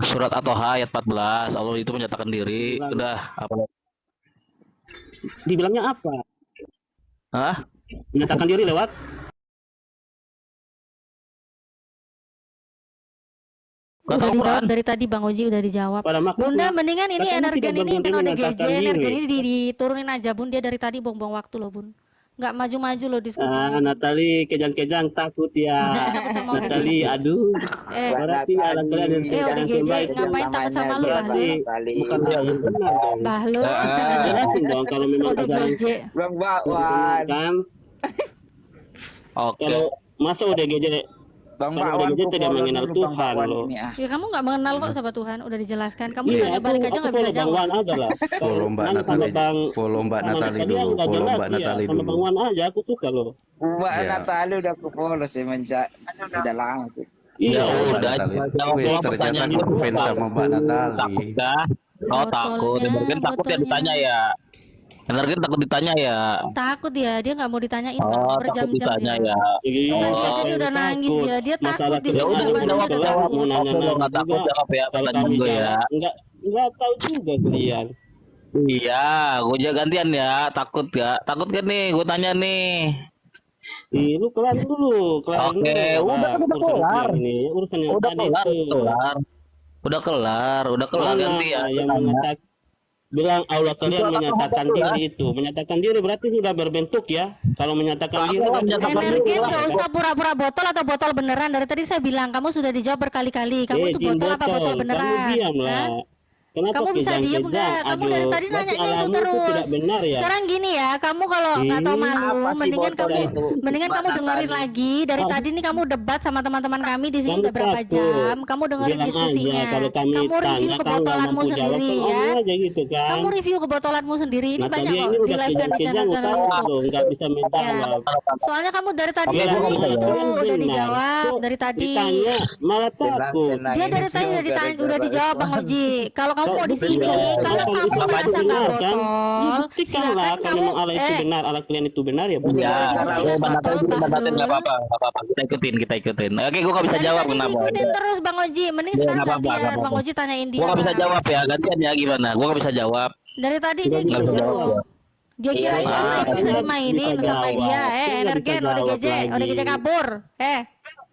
Surat At-Toha ayat 14, Allah itu menyatakan diri. Udah, apa? Dibilangnya apa? Hah? Menyatakan diri lewat? Udah dijawab dari tadi Bang Oji, udah dijawab. Bunda mendingan ini energen ini kan ODGJ, energen ini diturunin aja Bun, dia dari tadi buang-buang waktu loh Bun. Nggak maju-maju loh diskusinya. Natali kejang-kejang takut ya. Natali aduh. Berarti alang kalian ODGJ ngapain takut sama lu Bahlu? Bukan yang benar dong. Bahlu. Jelasin dong kalau memang ODGJ. Bang Bakwan. Kan? Oke. Kalau masa ODGJ Bang Bakwan Bakwan tidak mengenal Tuhan loh. Ya kamu nggak mengenal kok sama Tuhan, udah dijelaskan. Kamu tanya balik aja nggak bisa jawab. jawab. Bang Wan aja lah. Follow Mbak Natali, follow Mbak Natali dulu, follow Mbak Natali dulu. Bang Wan aja, aku suka loh. Mbak Natali udah aku follow sih udah lama sih. Iya, udah. Ternyata aku fans sama Mbak Natali. Oh takut, Energen takut ya ditanya ya. Energen takut ditanya ya. Takut dia nggak mau ditanyain takut ditanya ya. Dia tadi udah nangis dia takut Ya udah jawab, mau nanya nggak takut jawab ya pertanyaan gue ya. Enggak tahu juga kalian. Iya, gue juga gantian ya. Takut kan nih, gue tanya nih. Lu kelar dulu, Oke, udah kelar. Ini urusan yang tadi itu. Udah kelar ganti ya. Yang mengatakan bilang Allah kalian menyatakan diri itu. Menyatakan diri berarti sudah berbentuk ya. Kalau menyatakan diri Energen nggak usah pura-pura botol atau botol beneran. Dari tadi saya bilang kamu sudah dijawab berkali-kali. Kamu itu botol apa botol beneran? Kamu diam lah. Kamu bisa diam enggak? Kamu dari tadi nanyanya itu terus. Ya? Sekarang gini ya, kamu kalau nggak tahu malu, mendingan kamu dengerin lagi. Dari tadi nih kamu debat sama teman-teman kami di sini udah berapa jam. Kamu dengerin diskusinya. Kamu review kebotolanmu sendiri ya. Kamu review kebotolanmu sendiri. Ini banyak kok di live kan di channel-channel itu. Nggak bisa menjawab. Soalnya kamu dari tadi udah dijawab dari tadi. Malah takut. Dia dari tadi udah dijawab Bang Oji. Kalau kamu mau di sini, kalau kamu merasa nggak botol, silakan kamu. Memang Allah itu benar, Allah kalian itu benar ya. Iya, nggak apa-apa. Kita ikutin. Oke, gue nggak bisa jawab kenapa. Ikutin terus Bang Oji. Mending sekarang gantian Bang Oji tanyain dia. Gue nggak bisa jawab ya, gantian ya gimana? Gue nggak bisa jawab. Dari tadi dia gitu. Dia kira ini bisa dimainin sama dia. Energen, ODGJ kabur.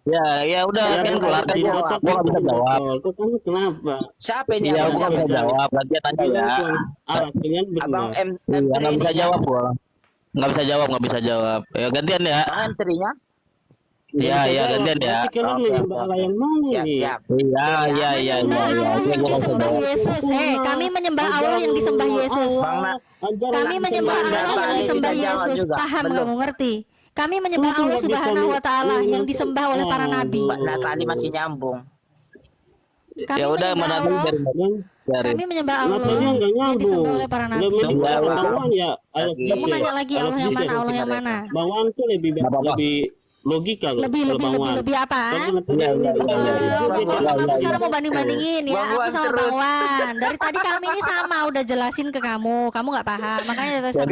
Ya udah kan kelar kan gua enggak bisa jawab. Kamu kenapa? Siapa ini? Ya gua bisa jawab, nanti tanya ya. Abang M3 enggak bisa jawab gua. Enggak bisa jawab. Ya gantian ya. M3-nya? Iya gantian ya. Siap. Iya. Yesus. Kami menyembah Allah yang disembah Yesus. Kami menyembah Allah yang disembah Yesus. Paham kamu ngerti? Kami menyembah Allah Subhanahu wa Ta'ala yang disembah oleh para nabi. Mbak Natali masih nyambung. Ya udah menanti kami menyembah Allah yang disembah oleh para nabi. Kamu nanya lagi Allah yang mana? Allah yang mana? Bang Wan tuh lebih logika loh. Lebih apa? Kamu sekarang mau banding-bandingin ya? Aku sama Bang Wan. Dari tadi kami ini sama udah jelasin ke kamu. Kamu nggak paham. Makanya saya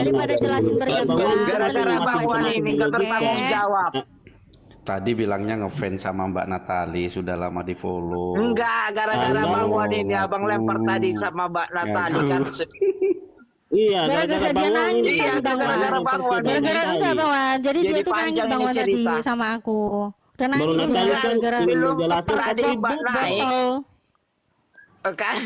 daripada jelasin berjam-jam. Gara-gara Bang Wan ini nggak bertanggung jawab. Tadi bilangnya ngefans sama Mbak Natali, sudah lama di follow. Enggak, gara-gara Bang Wan ini abang lempar tadi sama Mbak Natali kan. Iya, gara-gara dia nangis kan Bang Wan. Gara-gara enggak Bang Wan. Jadi dia tuh nangis Bang Wan tadi sama aku. Udah nangis dia gara-gara belum tadi Mbak naik. Kan.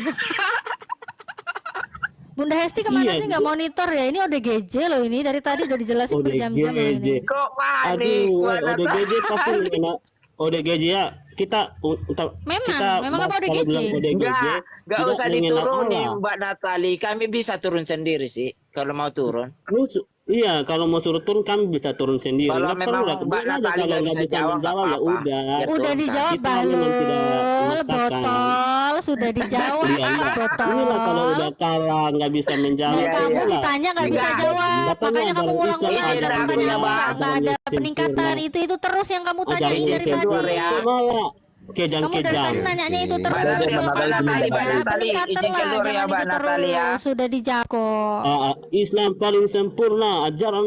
Bunda Hesti kemana sih nggak monitor ya? Ini ODGJ loh ini dari tadi udah dijelasin berjam-jam loh ini. Kok panik? ODGJ pasti ODGJ ya. Memang apa ODGJ? Enggak usah diturunin Mbak Natali. Kami bisa turun sendiri sih kalau mau turun. Iya, kalau mau suruh turun kami bisa turun sendiri. Kalau memang Mbak Natali nggak bisa jawab ya udah dijawab botol sudah dijawab botol. Kalau udah kalah nggak bisa menjawab. Kamu ditanya nggak bisa jawab, makanya kamu ulang-ulang ada pertanyaan nggak ada peningkatan itu terus yang kamu tanyain dari tadi. Kamu dari kejang-kejang. tadi nanyanya itu Oke. terus. Mbak Natali, Mbak Mbak Natali, Mbak Natali, Natali, peningkatan izin lah, keluar ya jangan Mbak itu Natali ya. terus. Sudah dijawab kok. Islam paling sempurna, ajaran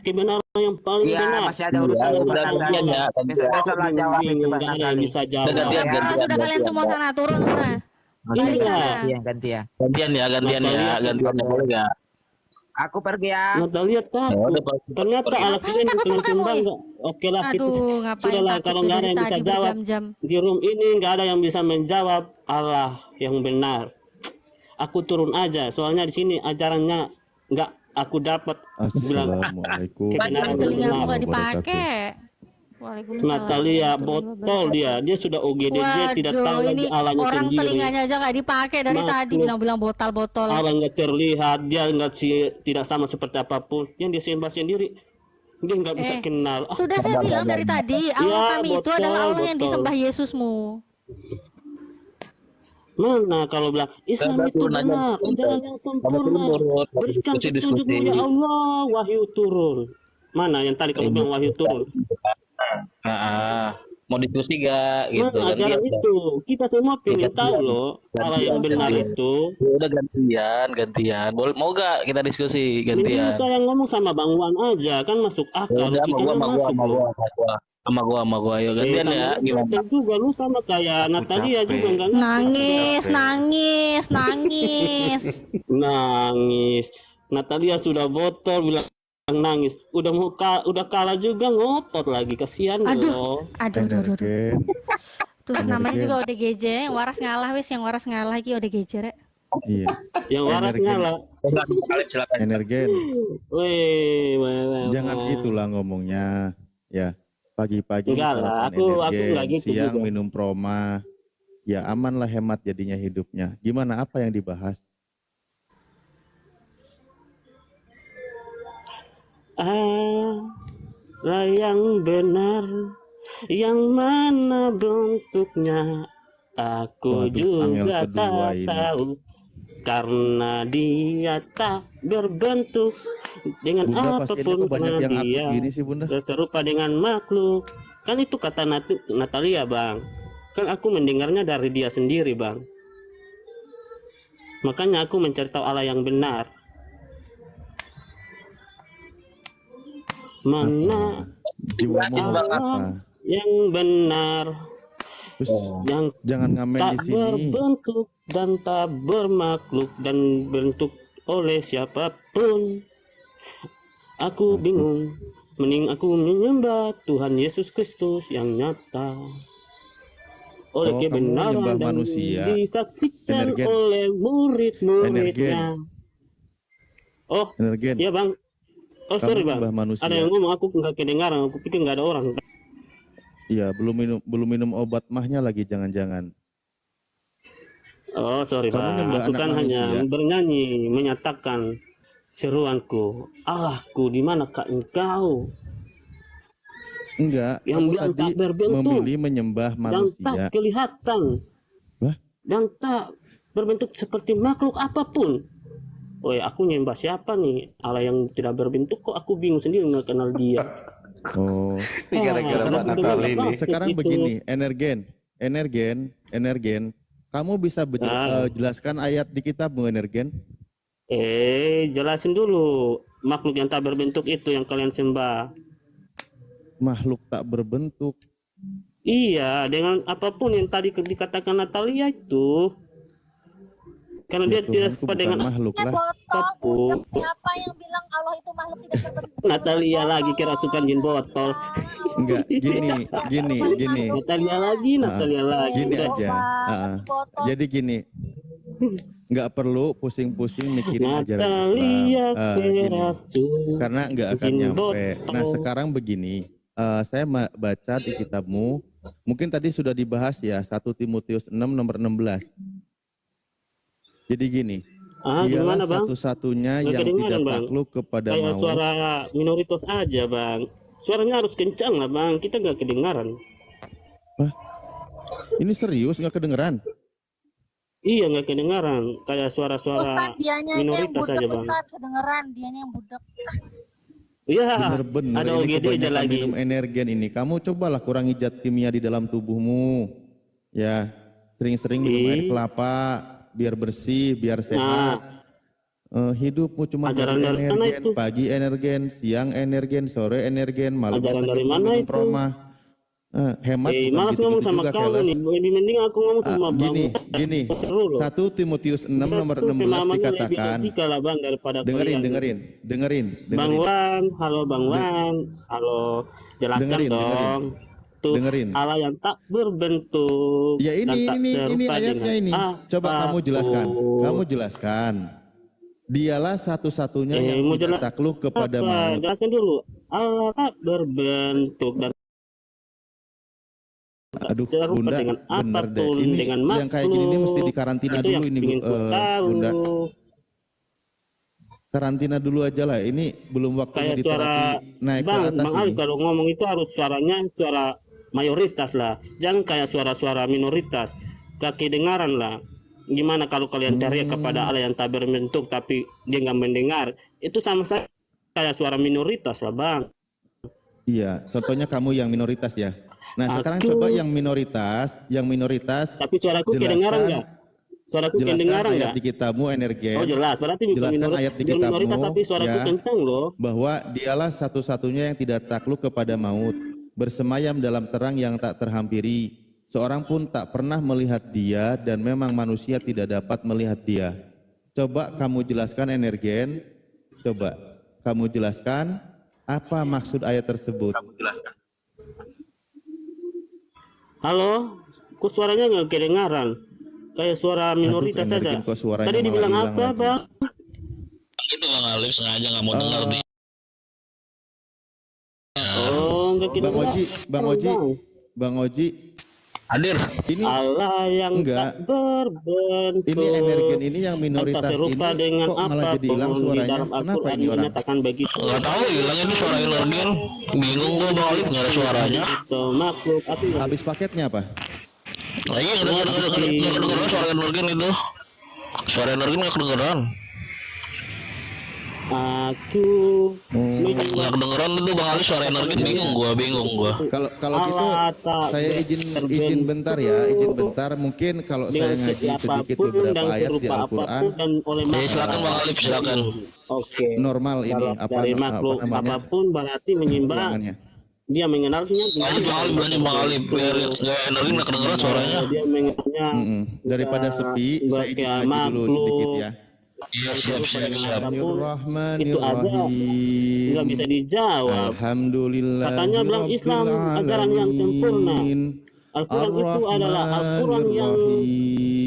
kebenaran yang paling Iya, benar. masih ada urusan Iya, Mbak udah Natali. gantian ya, gantian. Besok-besok lah jawab itu Bingung, Mbak nggak ada yang Natali. bisa Udah jawab. gantian, Sudah, gantian, sudah kalian gantian. semua sana turun sana. Balik Gantian, sana. Iya, gantian. gantian ya, gantian ya, Natalia, gantian ya, boleh nggak? Aku pergi ya. Natalia takut. udah, Pak. Ternyata alat Ngapain kalian takut sama dengan kamu, timbang eh? nggak? Oke lah, kita Aduh, ngapain sudahlah takut kalau tuh nggak ada dari yang bisa tadi jawab berjam-jam. di room ini, nggak ada yang bisa menjawab Allah yang benar. Aku turun aja, soalnya di sini ajarannya nggak aku dapat bilang Assalamualaikum kebenaran yang Telingamu benar. nggak dipakai. Waalaikumsalam. Natalia botol dia sudah OGD, dia tidak tahu Waduh, lagi ini Allahnya orang sendiri. telinganya aja nggak dipakai dari Makhluk. tadi bilang-bilang botol-botol. Allah nggak terlihat, dia nggak tidak sama seperti apapun yang dia sembah sendiri. Dia nggak bisa kenal. Ah, Sudah saya bilang dari tadi, Allah Ya, kami itu betul, adalah Allah yang betul. disembah Yesusmu. mana kalau bilang Islam Coba itu turun aja. benar, jalan yang sempurna. turun. Berikan Diskusi. petunjukmu ya Allah, wahyu turun. Mana yang tadi kamu bilang wahyu turun? Mau diskusi gak gitu Mana kan? ajaran Gitu. itu? Kita semua pengen Gantian. tahu loh Allah yang benar Gantian. itu. Ya udah gantian. Boleh, mau gak kita diskusi Mending gantian? saya ngomong sama Bang Wan aja, kan masuk Ya akal. udah, Logikanya masuk loh. sama gua, ayo gantian ya. Gimana? Sama juga lu sama kayak Natalia capek. juga enggak Nangis, Capek. nangis, nangis. nangis. Natalia sudah botol bilang nangis. Udah kalah juga ngotot lagi, kasihan Aduh. loh. Aduh, aduh, aduh, aduh. Energen. Tuh namanya Energen. juga ODGJ, yang waras ngalah wis, yang waras ngalah lagi ODGJ rek. Iya, Yang waras Energen. ngalah. Silakan. energen. Weh. Jangan gitulah ngomongnya. Ya, pagi-pagi Enggak lah, sarapan aku energen, enggak gitu siang juga. minum proma. Ya aman lah, hemat jadinya hidupnya. Gimana, apa yang dibahas? Allah yang benar, yang mana bentuknya aku Waduh, angel juga kedua tak ini. tahu, karena dia tak berbentuk dengan Bunda pasiennya apapun, kok banyak karena yang akut dia gini sih Bunda? serupa dengan makhluk. Kan itu kata Natalia Bang, kan aku mendengarnya dari dia sendiri Bang, makanya aku mencari tahu Allah yang benar. Mana Jiwamu harus apa? yang benar, Terus yang jangan ngamen tak di sini. berbentuk dan tak bermakhluk dan bentuk oleh siapapun. Aku bingung, mending aku menyembah Tuhan Yesus Kristus yang nyata oleh Oh, kamu kebenaran menyembah dan manusia. disaksikan Energen. oleh murid-muridnya. Oh, Energen. iya Bang. Oh, Kamu sorry Bang. menyembah manusia. Ada yang ngomong, aku nggak kedengaran. Aku pikir nggak ada orang. Iya, belum minum obat mahnya lagi, jangan-jangan. Oh, sorry Kamu Bang. nyembah Aku anak kan manusia. hanya bernyanyi, menyatakan seruanku. Allahku, di manakah engkau? Enggak, Yang kamu bilang tadi tak berbentuk memilih menyembah Dan manusia. tak kelihatan. Wah? Dan tak berbentuk seperti makhluk apapun. Woi, aku nyembah siapa nih? Allah yang tidak berbentuk, kok aku bingung sendiri nggak kenal dia. Oh, Ini gara-gara Ah, Mbak aku Natali dengar nih. apa? sekarang Itu. begini, energen. Kamu bisa jelaskan ayat di kitab energen? Jelasin dulu. Makhluk yang tak berbentuk itu yang kalian sembah. Makhluk tak berbentuk. Iya, dengan apapun yang tadi dikatakan Natalia itu. Karena dia Tuhan tidak itu sepa bukan dengan makhluk lah. apapun. Siapa yang bilang Allah itu makhluk tidak berbentuk? Natalia lagi kerasukan jin botol. Enggak, gini. Natalia lagi. Gini Udah. aja. Jadi gini, nggak perlu pusing-pusing mikirin ajaran Islam. Natalia Gini. kerasukan. Karena nggak akan Jin nyampe. botol. Nah sekarang begini, saya baca di kitabmu, mungkin tadi sudah dibahas ya, 1 Timotius 6 nomor 16. Jadi gini, dialah Gimana Bang? satu-satunya Nggak yang kedengaran, tidak Bang. takluk kepada Kayak maut. suara minoritas aja Bang. Suaranya harus kencang lah Bang. Kita nggak kedengaran. Ini serius nggak kedengeran? Iya nggak kedengaran. Kayak suara-suara Ustaz, dianya yang minoritas budek, aja Bang. Ustaz, kedengeran. Dianya yang budek. Iya. Bener-bener Ada ini OGD aja kebanyakan lagi. minum energen ini. Kamu cobalah kurangi zat kimia di dalam tubuhmu. Ya, sering-sering minum air kelapa biar bersih, biar sehat. Hidupmu cuma Ajaran dari dari mana energen, itu? pagi energen, siang energen, sore energen, malam Ajaran dari sakit mana minum itu? promah. Hemat bukan Malas ngomong gitu-gitu sama juga, kamu keles. nih. Lebih mending aku ngomong sama Bang. Gini. 1 Timotius 6 nomor 16 dikatakan. Lebih lah Bang daripada Dengerin. Bang Wan, halo Bang Wan, halo, jelaskan dong. Tuh, Dengerin. Allah yang tak berbentuk. Ya ini ayatnya ini. Coba kamu jelaskan. Dialah satu-satunya yang tidak takluk kepada maut. Jelaskan dulu. Allah tak berbentuk dan Aduh, serupa Bunda, dengan bener deh. apapun, Ini dengan yang kayak gini ini mesti makhluk. dikarantina Itu dulu yang ini, ingin ku tahu. Bunda. Karantina dulu aja lah. Ini belum waktunya Kayak di suara terapi naik ke Bang atas Ali ini. kalau ngomong itu harus suaranya suara mayoritas lah, jangan kayak suara-suara minoritas, kedengaran lah. Gimana kalau kalian teriak kepada Allah yang tak berbentuk tapi dia nggak mendengar, itu sama saja kayak suara minoritas lah Bang. Iya, contohnya kamu yang minoritas ya. Nah, sekarang coba yang minoritas. Tapi suaraku kedengaran nggak? Suaraku kedengaran ayat nggak? di kitabmu energen. Oh jelas, berarti Jelaskan ayat di kitabmu minoritas tapi suaraku kencang loh. bahwa dialah satu-satunya yang tidak takluk kepada maut, bersemayam dalam terang yang tak terhampiri. Seorang pun tak pernah melihat dia dan memang manusia tidak dapat melihat dia. Coba kamu jelaskan energen. Coba kamu jelaskan apa maksud ayat tersebut. Halo, kok suaranya nggak kedengaran? Kayak suara minoritas saja. Tadi dibilang apa, Bang? Itu Bang Alif sengaja nggak mau dengar nih. Oh, nggak kedengaran. Bang Oji. Hadir. Ini Allah yang tak berbentuk. Ini energen ini yang minoritas ini dengan kok malah jadi hilang suaranya. Kenapa ini orang? Begitu. Nggak tahu hilang itu suara energen. Bingung gua Bang Alif nggak ada suaranya. Habis paketnya apa? Lagi nggak kedengeran suara energen itu. Suara energen nggak kedengeran. Aku nggak kedengeran itu Bang Ali suara energi, bingung gua. Kalau gitu saya izin bentar ya, mungkin kalau saya ngaji sedikit beberapa ayat di Al-Qur'an. Silakan Bang Ali, silakan. Oke. Normal ini apa namanya? Apapun berarti menyembah. Dia mengenalnya. Bang Ali biar nggak energi nggak kedengeran suaranya. Dia mengenalnya. Daripada sepi, saya izin ngaji dulu sedikit ya. Iya siap. Bismillahirrahmanirrahim. Nggak bisa dijawab. Alhamdulillah. Katanya bilang Islam ajaran yang sempurna. Al-Quran itu adalah Al-Quran yang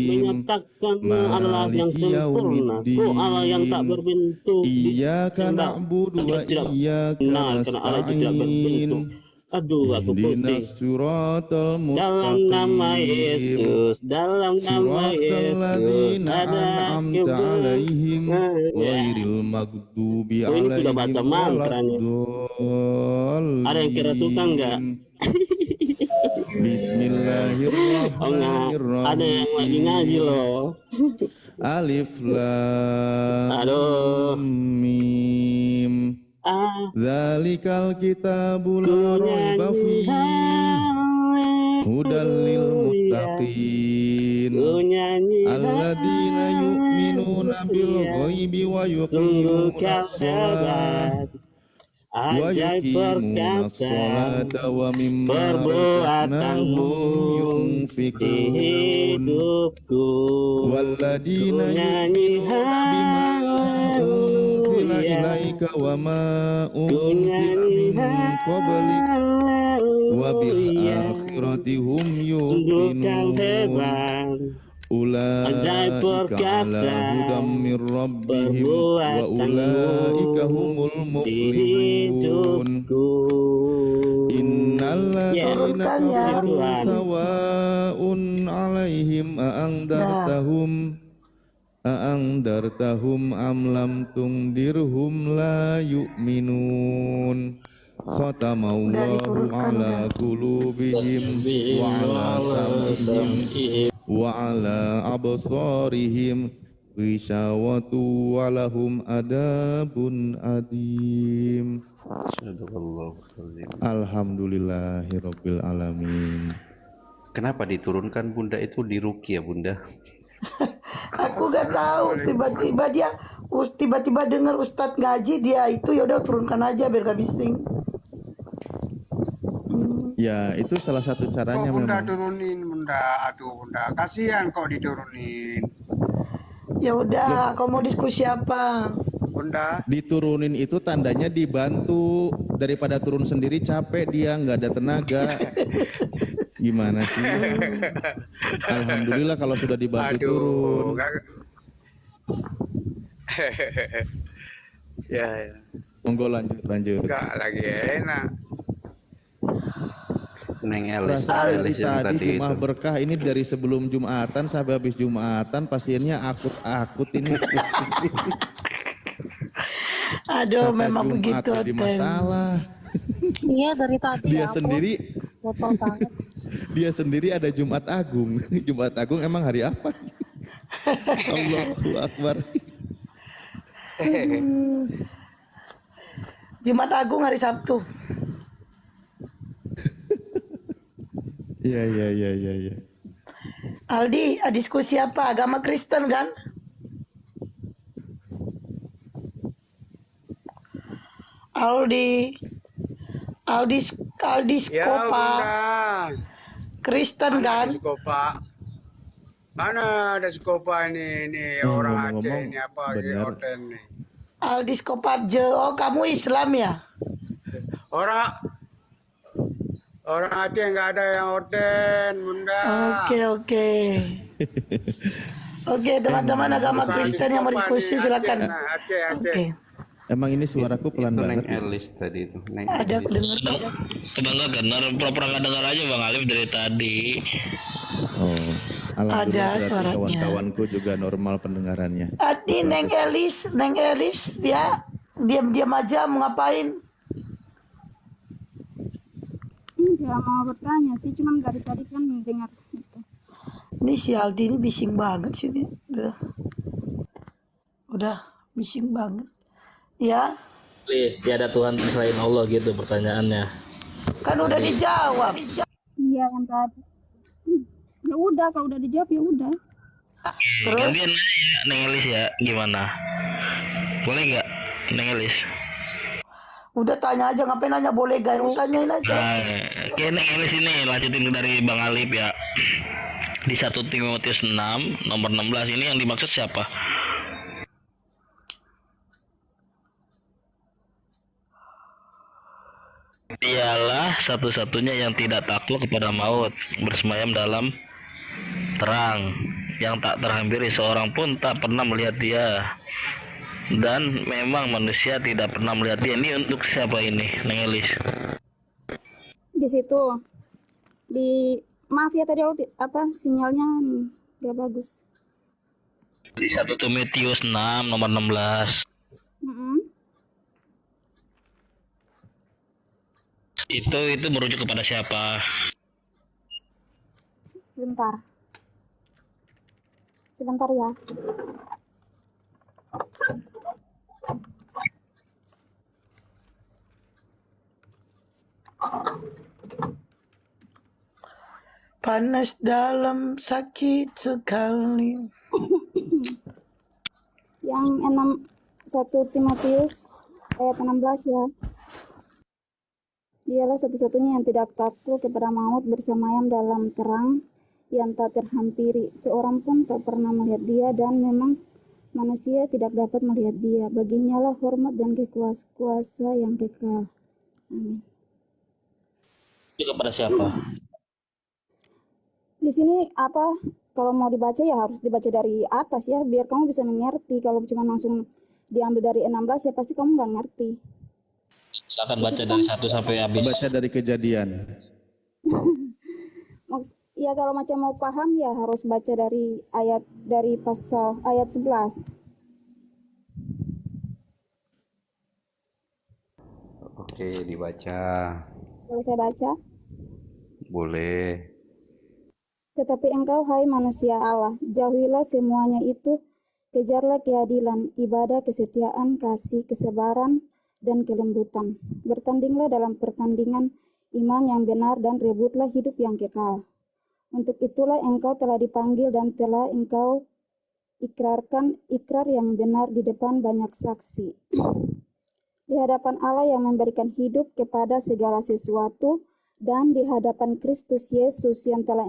menyatakan Allah yang sempurna. Oh Allah yang tak berbentuk. Iyyaka na'budu wa iyyaka nasta'in. Aduh, aku pusing. Dalam nama Yesus, dalam nama Yesus, ada alaihim ghairil maghdubi alaihim. Ini sudah baca mantranya. Ada yang kira suka enggak? Bismillahirrahmanirrahim. Ada yang lagi ngaji loh. Alif lam mim. Zalikal kitabul la raiba fihi hudal lil muttaqin alladzina yu'minuna bil ghaibi wa yuqimunas sholata wa mimma razaqnahum yunfiqun walladzina yu'minuna bima unzila ilaika wa ma unzila min qablik wa bil akhirati hum yuqinun ulaika ala hudam mir rabbihim wa ulaika humul muflihun innal ladzina kafaru sawa'un 'alaihim a'angdartahum am lam tungdirhum la yu'minun khatamallahu ala qulubihim wa ala sam'ihim wa ala absarihim ghishawatu wa lahum adabun adim. Alhamdulillahirabbil alamin. Kenapa diturunkan Bunda itu di Ruki ya Bunda? Aku gak tahu, tiba-tiba dengar Ustadz ngaji, dia itu ya udah turunkan aja biar gak bising. Ya, itu salah satu caranya Bunda memang. turunin Bunda, aduh Bunda, kasihan kok diturunin. Ya udah, kau mau diskusi apa? Bunda, Diturunin itu tandanya dibantu, daripada turun sendiri capek dia, nggak ada tenaga. Gimana sih? Alhamdulillah kalau sudah dibantu turun. Ya, Monggo lanjut. enggak lagi enak. Neng Elis Perasaan yang tadi Jum'ah itu. berkah ini dari sebelum Jumatan sampai habis Jumatan pasiennya akut-akut ini. Aduh, Kata memang Jumat begitu. jadi masalah. Iya dari tadi Dia ya ampun. sendiri Botol banget. dia sendiri ada Jumat Agung. Jumat Agung emang hari apa? Allahu Akbar. Jumat Agung hari Sabtu. Iya. Aldi, diskusi apa? Agama Kristen kan? Aldi Ya Skopa, Bunda, Kristen mana kan? ada Skopa? Mana ada Skopa ini orang Aceh ngomong-ngomong, ini apa benar. hotel nih. Aldi Skopa oh kamu Islam ya? Orang Aceh nggak ada yang hotel Bunda. Oke. Oke, teman-teman agama Kristen yang mau diskusi silakan. Aceh. Oke. Emang ini suaraku pelan Itu Neng banget. Ya? Elis tadi itu. Neng Ada Elis. dengar. Sudah nggak dengar, pura-pura nggak dengar aja Bang Alif dari tadi. Oh, alhamdulillah Ada berarti suaranya. kawan-kawanku juga normal pendengarannya. Adi Neng Elis ya diam-diam aja mau ngapain? Enggak mau bertanya sih, cuman dari tadi kan dengar gitu. Ini si Aldi ini bising banget sih dia. Udah bising banget. Ya, Please, tiada Tuhan selain Allah gitu pertanyaannya. kan udah dijawab. Iya yang tadi. Ya udah, kalau udah dijawab ya udah. Terus Gantian nanya ya, Neng Elis ya, gimana? Boleh nggak, Neng Elis? udah tanya aja, ngapain nanya boleh gak? Lu tanyain aja. Nah, oke Neng Elis ini lanjutin dari Bang Alif ya. Di 1 Timotius 6 nomor 16 ini yang dimaksud siapa? Dialah satu-satunya yang tidak takluk kepada maut, bersemayam dalam terang, yang tak terhampiri, seorang pun tak pernah melihat dia. Dan memang manusia tidak pernah melihat dia. Ini untuk siapa ini, Neng Elis? Di situ maaf ya tadi apa sinyalnya nggak bagus. Di 1 Timotius 6 nomor 16. Itu merujuk kepada siapa? Sebentar ya. Panas dalam sakit sekali. Yang 1 Timotius ayat 16 ya. Dialah satu-satunya yang tidak takluk kepada maut, bersemayam dalam terang yang tak terhampiri. Seorang pun tak pernah melihat dia, dan memang manusia tidak dapat melihat dia. Baginya lah hormat dan kuasa yang kekal. Amin. Itu kepada siapa? Di sini apa? Kalau mau dibaca ya harus dibaca dari atas ya, biar kamu bisa mengerti. Kalau cuma langsung diambil dari 16 ya pasti kamu nggak ngerti. Silakan baca dari 1 sampai habis. Baca dari Kejadian. Ya kalau macam mau paham ya harus baca dari pasal ayat 11. Oke, dibaca. Boleh saya baca? Boleh. Tetapi engkau, hai manusia Allah, jauhilah semuanya itu, kejarlah keadilan, ibadah, kesetiaan, kasih, kesabaran, dan kelembutan. Bertandinglah dalam pertandingan iman yang benar dan rebutlah hidup yang kekal. Untuk itulah engkau telah dipanggil dan telah engkau ikrarkan ikrar yang benar di depan banyak saksi. Di hadapan Allah yang memberikan hidup kepada segala sesuatu dan di hadapan Kristus Yesus yang telah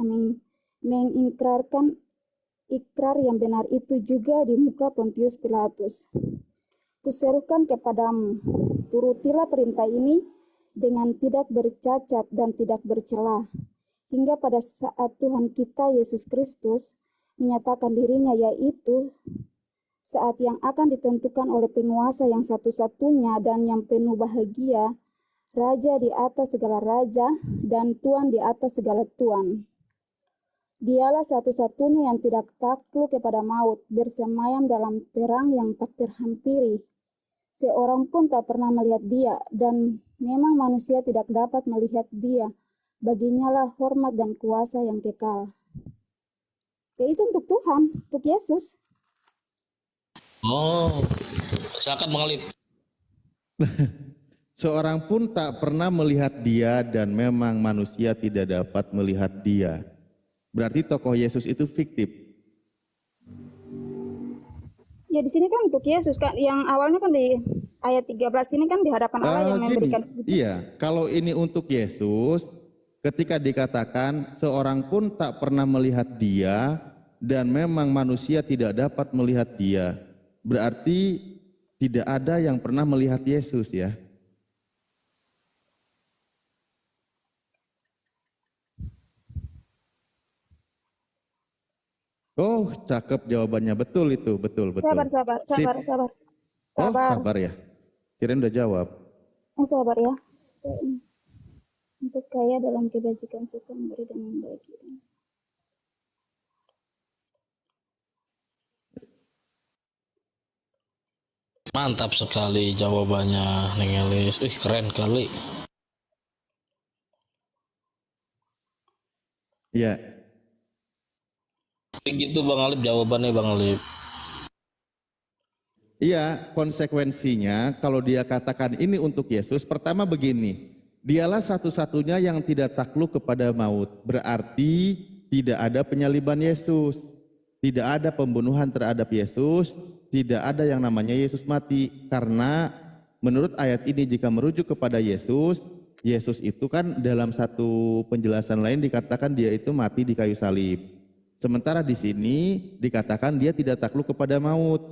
mengikrarkan ikrar yang benar itu juga di muka Pontius Pilatus. Kuserukan kepadamu, turutilah perintah ini dengan tidak bercacat dan tidak bercela, hingga pada saat Tuhan kita Yesus Kristus menyatakan dirinya, yaitu saat yang akan ditentukan oleh penguasa yang satu-satunya dan yang penuh bahagia, Raja di atas segala raja dan Tuan di atas segala tuan. Dialah satu-satunya yang tidak takluk kepada maut, bersemayam dalam terang yang tak terhampiri. Seorang pun tak pernah melihat dia, dan memang manusia tidak dapat melihat dia. Baginya lah hormat dan kuasa yang kekal. Itu untuk Tuhan, untuk Yesus. Oh, silakan Bang Alip. Seorang pun tak pernah melihat dia dan memang manusia tidak dapat melihat dia. Berarti tokoh Yesus itu fiktif. Ya di sini kan untuk Yesus kan, yang awalnya kan di ayat 13 ini kan di hadapan Allah yang memberikan hidup. Iya, kalau ini untuk Yesus, ketika dikatakan seorang pun tak pernah melihat dia dan memang manusia tidak dapat melihat dia. Berarti tidak ada yang pernah melihat Yesus ya. Oh, cakep jawabannya, betul itu, betul. Sabar. Oh, sabar ya. Kirain udah jawab. Sabar ya. Untuk kaya dalam kebajikan suka memberi dengan baik. Mantap sekali jawabannya, Neng Elis. Keren kali. Ya. Begitu Bang Alip jawabannya, Bang Alip. Iya, konsekuensinya kalau dia katakan ini untuk Yesus, pertama begini, dialah satu-satunya yang tidak takluk kepada maut. Berarti tidak ada penyaliban Yesus, tidak ada pembunuhan terhadap Yesus, tidak ada yang namanya Yesus mati. Karena menurut ayat ini jika merujuk kepada Yesus, Yesus itu kan dalam satu penjelasan lain dikatakan dia itu mati di kayu salib. Sementara di sini dikatakan dia tidak takluk kepada maut.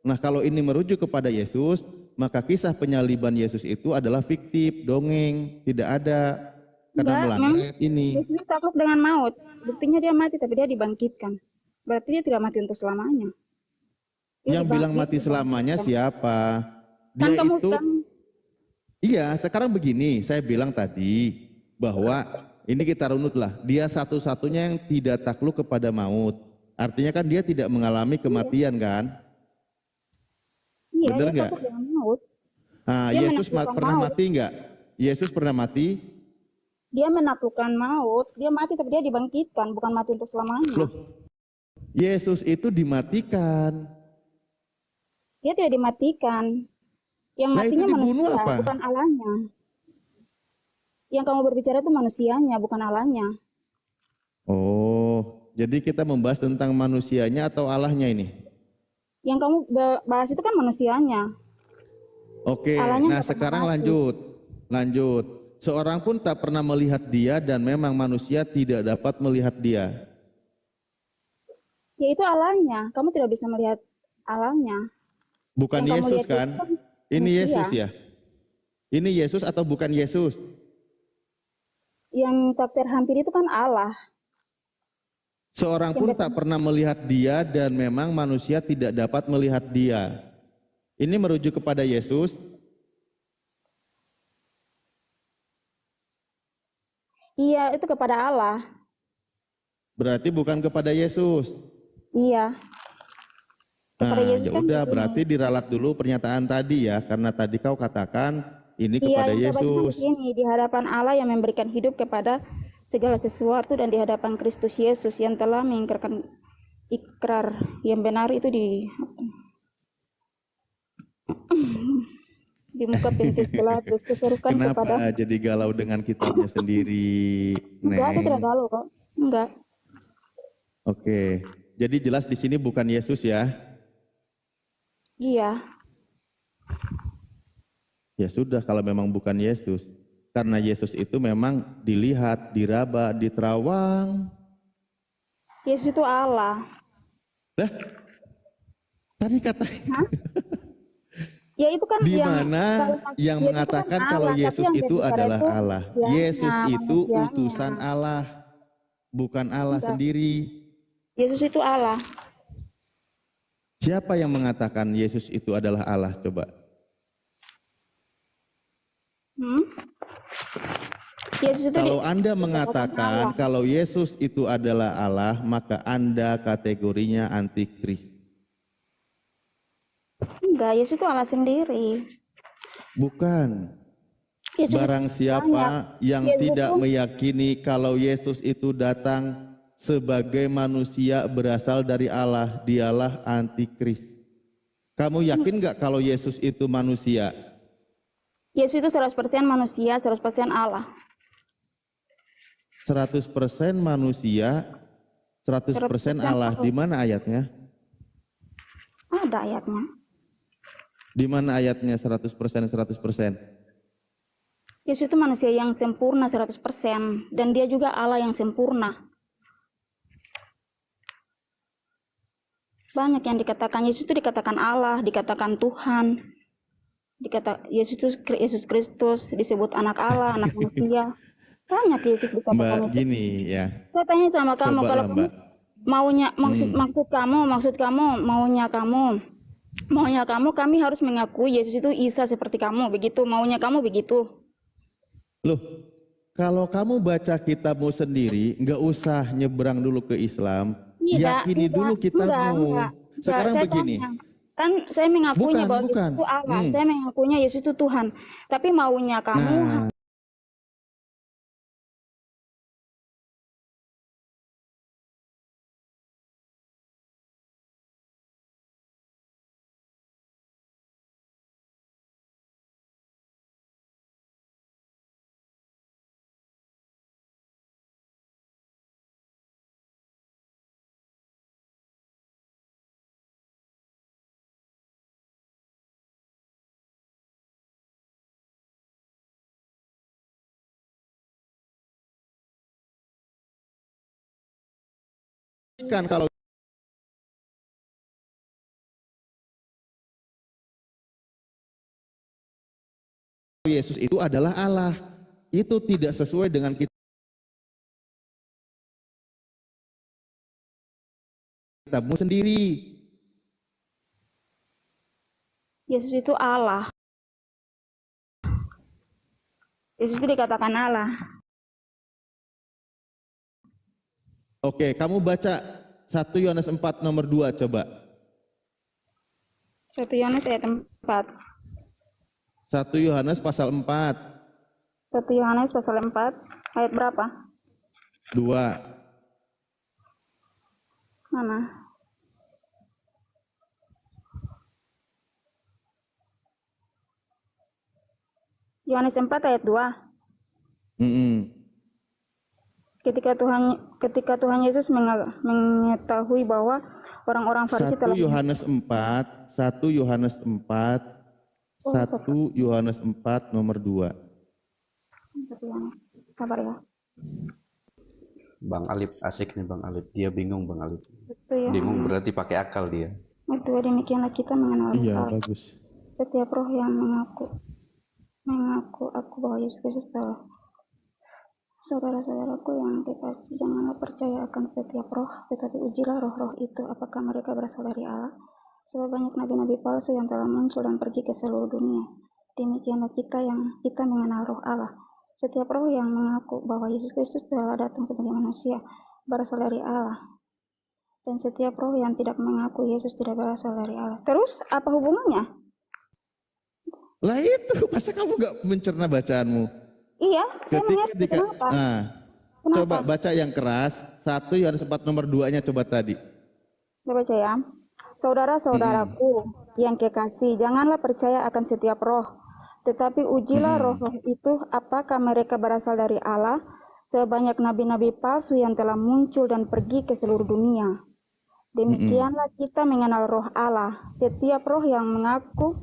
Nah, kalau ini merujuk kepada Yesus, maka kisah penyaliban Yesus itu adalah fiktif, dongeng, tidak ada, karena melanggar ayat ini. Yesus takluk dengan maut, buktinya dia mati tapi dia dibangkitkan. Berarti dia tidak mati untuk selamanya. Yang bilang mati selamanya siapa? Dia kan itu. Iya, sekarang begini, saya bilang tadi bahwa ini kita runutlah, dia satu-satunya yang tidak takluk kepada maut. Artinya kan dia tidak mengalami kematian kan? Iya, bener nggak? Nah, Yesus pernah mati nggak? Yesus pernah mati? Dia menaklukkan maut, dia mati tapi dia dibangkitkan, bukan mati untuk selamanya. Loh, Yesus itu dimatikan. Dia tidak dimatikan. Yang matinya manusia, bukan Allahnya. Yang kamu berbicara itu manusianya, bukan Allahnya. Oh, jadi kita membahas tentang manusianya atau Allahnya ini? Yang kamu bahas itu kan manusianya. Oke, nah sekarang lanjut. Seorang pun tak pernah melihat dia dan memang manusia tidak dapat melihat dia. Ya itu Allahnya, kamu tidak bisa melihat Allahnya. Bukan Yesus kan? Ini Yesus ya? Ini Yesus atau bukan Yesus? Yang tak terhampiri itu kan Allah. Seorang pun tak pernah melihat dia dan memang manusia tidak dapat melihat dia. Ini merujuk kepada Yesus. Iya, itu kepada Allah. Berarti bukan kepada Yesus. Iya. Nah, ya udah, berarti diralat dulu pernyataan tadi ya, karena tadi kau katakan ini kepada Yesus. Ini di hadapan Allah yang memberikan hidup kepada segala sesuatu dan di hadapan Kristus Yesus yang telah mengingkarkan ikrar yang benar itu di muka Pontius Pilatus. Kuserukan kepada. Kenapa jadi galau dengan kitabnya sendiri? Enggak, saya tidak galau kok. Enggak. Oke. Jadi jelas di sini bukan Yesus ya? Iya. Ya sudah kalau memang bukan Yesus. Karena Yesus itu memang dilihat, diraba, diterawang. Yesus itu Allah. Lah, tadi katanya. Ya itu kan di mana yang mengatakan kan kalau Allah, Yesus tapi yang itu jadi adalah itu Allah. ya, Yesus itu manusianya. utusan Allah, bukan Allah Enggak. sendiri. Yesus itu Allah. Siapa yang mengatakan Yesus itu adalah Allah? Coba. Yesus itu Kalau Anda mengatakan kalau Yesus itu adalah Allah, maka Anda kategorinya antikris. enggak, Yesus itu Allah sendiri. Bukan. Yesus Barang siapa yang Yesus tidak itu- meyakini kalau Yesus itu datang sebagai manusia berasal dari Allah, dialah antikris. Kamu yakin nggak kalau Yesus itu manusia? Yesus itu 100% manusia, 100% Allah. 100% manusia, 100% Allah. Di mana ayatnya? Ada ayatnya. Di mana ayatnya 100%, 100%? Yesus itu manusia yang sempurna 100% dan dia juga Allah yang sempurna. Banyak yang dikatakan Yesus itu dikatakan Allah, dikatakan Tuhan. Yesus itu Yesus Kristus disebut anak Allah, anak manusia. Banyak Yesus dikatakan Mbak, itu. gini ya. Saya tanya sama kamu, Coba kalau lah, kamu Mbak. maunya maksud kamu kami harus mengakui Yesus itu Isa seperti kamu, begitu maunya kamu begitu. Loh, kalau kamu baca kitabmu sendiri, nggak usah nyebrang dulu ke Islam, yakini dulu kitabmu. Sekarang Saya begini. tanya, kan saya mengakuinya bahwa Bukan. Yesus itu Allah, saya mengakuinya Yesus itu Tuhan, tapi maunya kamu Nah, kan kalau Yesus itu adalah Allah, itu tidak sesuai dengan kitabmu sendiri. Yesus itu Allah. Yesus itu dikatakan Allah. Oke, kamu baca 1 Yohanes 4 nomor 2 coba. 1 Yohanes ayat 4. 1 Yohanes pasal 4. 1 Yohanes pasal 4 ayat berapa? 2. Mana? Yohanes 4 ayat 2. Ketika Tuhan Yesus mengetahui bahwa orang-orang Farisi 1 Yohanes 4, 1 Yohanes 4, 1 Yohanes 4 nomor 2. Sabar ya. Bang Alip asik nih Bang Alip. Dia bingung Bang Alip. Itu ya. Bingung berarti pakai akal dia. Itu demikianlah kita mengenal Iya, Allah. bagus. Setiap roh yang mengaku aku bahwa Yesus Kristus telah. Saudara-saudaraku yang dikasih, janganlah percaya akan setiap roh, tetapi ujilah roh-roh itu apakah mereka berasal dari Allah. Sebab banyak nabi-nabi palsu yang telah muncul dan pergi ke seluruh dunia. Demikianlah kita mengenal roh Allah. Setiap roh yang mengaku bahwa Yesus Kristus telah datang sebagai manusia berasal dari Allah. Dan setiap roh yang tidak mengaku Yesus tidak berasal dari Allah. Terus apa hubungannya? Lah itu, masa kamu nggak mencerna bacaanmu? Iya, saya mengerti. Kenapa? Nah, coba baca yang keras. 1 Yohanes 4 nomor 2-nya coba tadi. Saya baca ya. Saudara-saudaraku yang kekasih, janganlah percaya akan setiap roh, tetapi ujilah roh-roh itu apakah mereka berasal dari Allah. sebanyak nabi-nabi palsu yang telah muncul dan pergi ke seluruh dunia. Demikianlah kita mengenal roh Allah. Setiap roh yang mengaku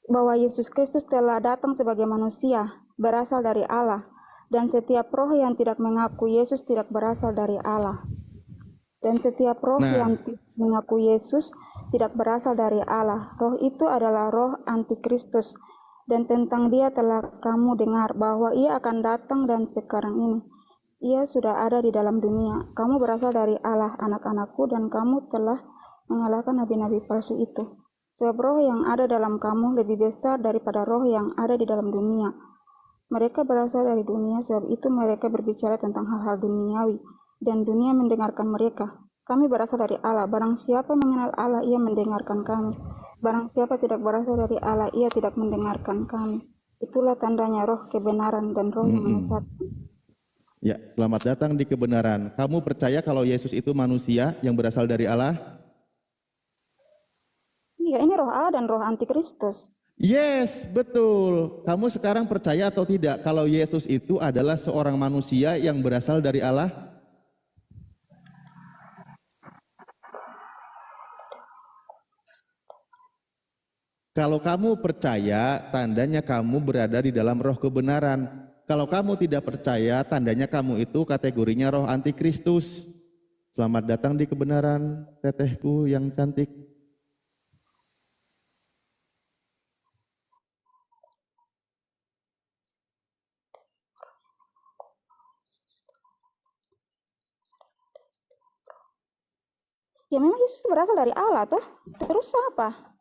bahwa Yesus Kristus telah datang sebagai manusia berasal dari Allah, dan setiap roh yang tidak mengaku Yesus tidak berasal dari Allah. Dan setiap roh yang tidak mengaku Yesus tidak berasal dari Allah. Roh itu adalah roh antikristus, dan tentang dia telah kamu dengar bahwa ia akan datang, dan sekarang ini ia sudah ada di dalam dunia. Kamu berasal dari Allah, anak-anakku, dan kamu telah mengalahkan nabi-nabi palsu itu. Sebab roh yang ada dalam kamu lebih besar daripada roh yang ada di dalam dunia. Mereka berasal dari dunia, sebab itu mereka berbicara tentang hal-hal duniawi, dan dunia mendengarkan mereka. Kami berasal dari Allah. Barang siapa mengenal Allah, ia mendengarkan kami. Barang siapa tidak berasal dari Allah, ia tidak mendengarkan kami. Itulah tandanya roh kebenaran dan roh yang menyesatkan. Ya, selamat datang di kebenaran. Kamu percaya kalau Yesus itu manusia yang berasal dari Allah? Iya, ini roh Allah dan roh antikristus. Yes, betul. Kamu sekarang percaya atau tidak kalau Yesus itu adalah seorang manusia yang berasal dari Allah? Kalau kamu percaya, tandanya kamu berada di dalam roh kebenaran. Kalau kamu tidak percaya, tandanya kamu itu kategorinya roh antikristus. Selamat datang di kebenaran, tetehku yang cantik. Ya memang Yesus berasal dari Allah toh. Terus apa?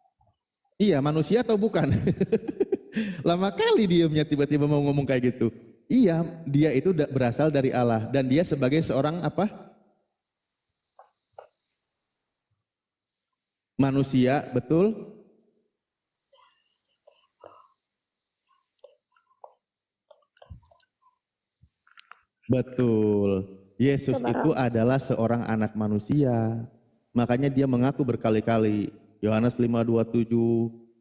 Iya, manusia atau bukan? Lama kali diamnya tiba-tiba mau ngomong kayak gitu. Iya, dia itu berasal dari Allah dan dia sebagai seorang apa? Manusia, betul? Betul. Yesus itu adalah seorang anak manusia. Makanya dia mengaku berkali-kali. Yohanes 5:27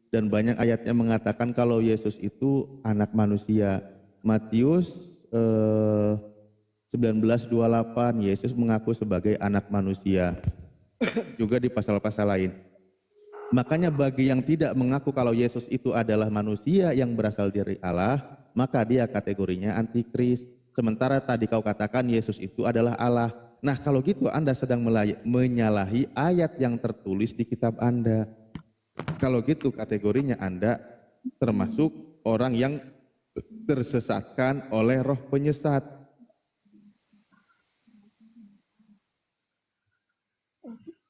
dan banyak ayatnya mengatakan kalau Yesus itu anak manusia. Matius 19:28 Yesus mengaku sebagai anak manusia. Juga di pasal-pasal lain. Makanya bagi yang tidak mengaku kalau Yesus itu adalah manusia yang berasal dari Allah, maka dia kategorinya antikris. Sementara tadi kau katakan Yesus itu adalah Allah. Nah kalau gitu Anda sedang menyalahi ayat yang tertulis di kitab Anda. Kalau gitu kategorinya Anda termasuk orang yang tersesatkan oleh roh penyesat.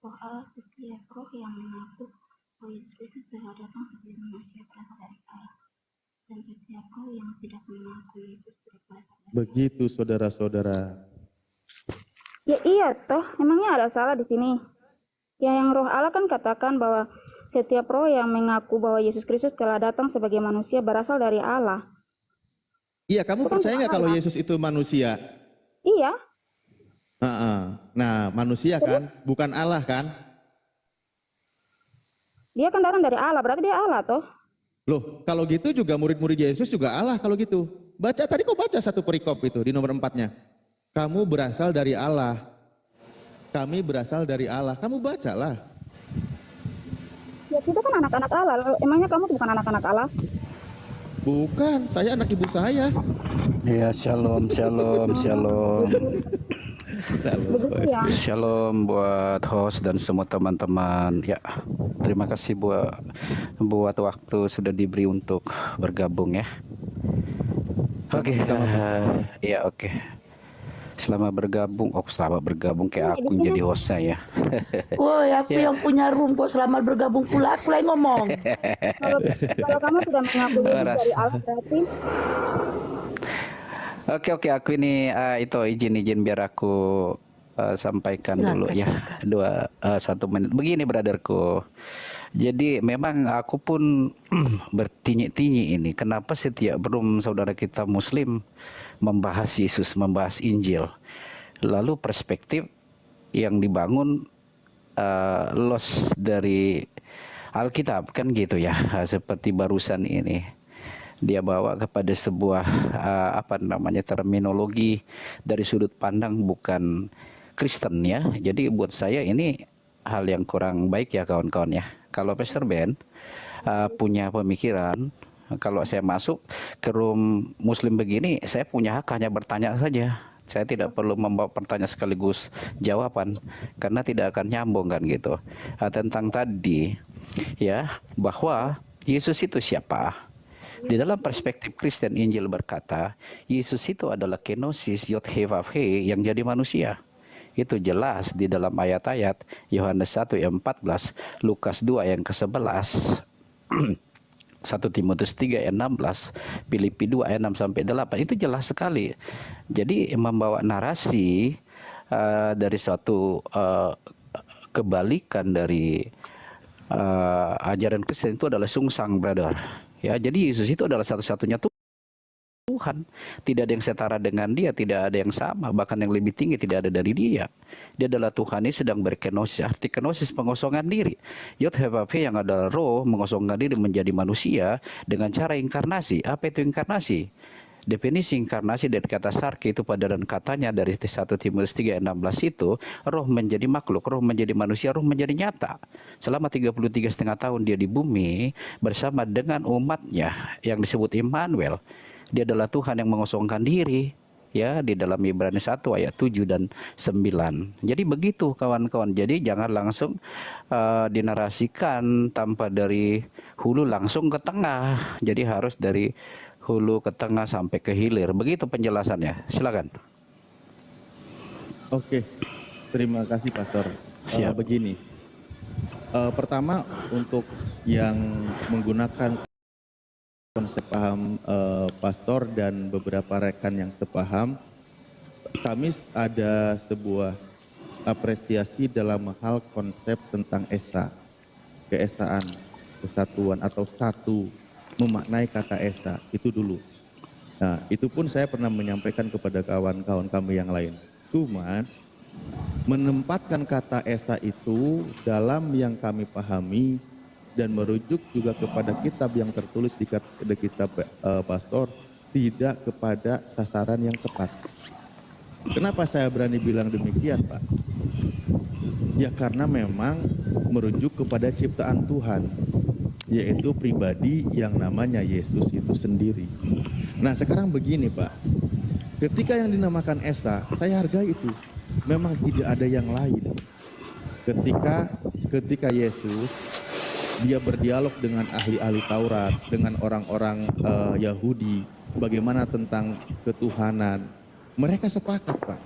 Roh Allah setiap roh yang mengaku bahwa Yesus Kristus telah datang sebagai manusia berasal dari Allah, dan setiap roh yang tidak mengaku Yesus tidak berasal dari Allah. Begitu saudara-saudara. Ya iya toh, emangnya ada salah di sini? Ya yang roh Allah kan katakan bahwa setiap roh yang mengaku bahwa Yesus Kristus telah datang sebagai manusia berasal dari Allah. Iya, kamu percaya nggak kalau Yesus itu manusia? Iya. Nah, manusia kan, bukan Allah kan? Dia kan datang dari Allah, berarti dia Allah toh? Loh, kalau gitu juga murid-murid Yesus juga Allah kalau gitu. Baca, tadi kau baca satu perikop itu di nomor 4-nya. Kamu berasal dari Allah. Kami berasal dari Allah. Kamu bacalah. Ya kita kan anak-anak Allah. Emangnya kamu bukan anak-anak Allah? Bukan, saya anak ibu saya. Ya, shalom, shalom, shalom. Shalom buat host dan semua teman-teman. Ya, terima kasih buat waktu sudah diberi untuk bergabung ya. Oke, ya oke. Selama bergabung kayak aku jadi hostnya ya. Woi, aku yang punya room kok selamat bergabung pula aku lagi ngomong. Kalau kamu sudah mengaku Yesus dari Allah berarti. Oke, aku ini itu izin biar aku sampaikan dulu ya. 1 menit. Begini brotherku. Jadi memang aku pun bertinyi-tinyi ini. Kenapa setiap room saudara kita Muslim membahas Yesus, membahas Injil, lalu perspektif yang dibangun loss dari Alkitab kan gitu ya, seperti barusan ini. dia bawa kepada sebuah terminologi dari sudut pandang bukan Kristen ya. Jadi buat saya ini hal yang kurang baik ya kawan-kawan ya. Kalau Pastor Ben punya pemikiran, kalau saya masuk ke room Muslim begini, saya punya hak hanya bertanya saja. Saya tidak perlu membawa pertanyaan sekaligus jawaban karena tidak akan nyambung kan gitu. Tentang tadi ya, bahwa Yesus itu siapa? Di dalam perspektif Kristen, Injil berkata Yesus itu adalah kenosis Yod He Vav He yang jadi manusia. Itu jelas di dalam ayat-ayat Yohanes 1 ayat 14, Lukas 2 yang ke-11, 1 Timotius 3 ayat 16, Filipi 2 ayat 6 sampai 8, itu jelas sekali. Jadi membawa narasi dari suatu kebalikan dari ajaran Kristen itu adalah sungsang, brother. Ya, jadi Yesus itu adalah satu-satunya Tuhan. Tidak ada yang setara dengan dia, tidak ada yang sama, bahkan yang lebih tinggi tidak ada dari dia. Dia adalah Tuhan ini sedang berkenosis. Arti kenosis pengosongan diri. Yod He Vav He yang adalah roh mengosongkan diri menjadi manusia dengan cara inkarnasi. Apa itu inkarnasi? Definisi inkarnasi dari kata sarki itu padanan katanya dari 1 Timotius 3 ayat 16 itu, roh menjadi makhluk, roh menjadi manusia, roh menjadi nyata. Selama 33,5 tahun dia di bumi bersama dengan umatnya yang disebut Immanuel. Dia adalah Tuhan yang mengosongkan diri ya di dalam Ibrani 1 ayat 7 dan 9. Jadi begitu kawan-kawan. Jadi jangan langsung dinarasikan tanpa dari hulu langsung ke tengah. Jadi harus dari hulu ke tengah sampai ke hilir. Begitu penjelasannya. Silakan. Oke. Terima kasih Pastor. Begini. Pertama untuk yang menggunakan konsep paham Pastor dan beberapa rekan yang sepaham, kami ada sebuah apresiasi dalam hal konsep tentang esa, keesaan, kesatuan atau satu, memaknai kata esa, itu dulu. Nah, itu pun saya pernah menyampaikan kepada kawan-kawan kami yang lain. Cuman menempatkan kata esa itu dalam yang kami pahami dan merujuk juga kepada kitab yang tertulis di kitab Pastor, tidak kepada sasaran yang tepat. Kenapa saya berani bilang demikian, Pak? Ya karena memang merujuk kepada ciptaan Tuhan, yaitu pribadi yang namanya Yesus itu sendiri. Nah sekarang begini Pak, ketika yang dinamakan Esa, saya hargai itu. Memang tidak ada yang lain. Ketika Yesus dia berdialog dengan ahli-ahli Taurat, dengan orang-orang Yahudi, bagaimana tentang ketuhanan. Mereka sepakat, Pak.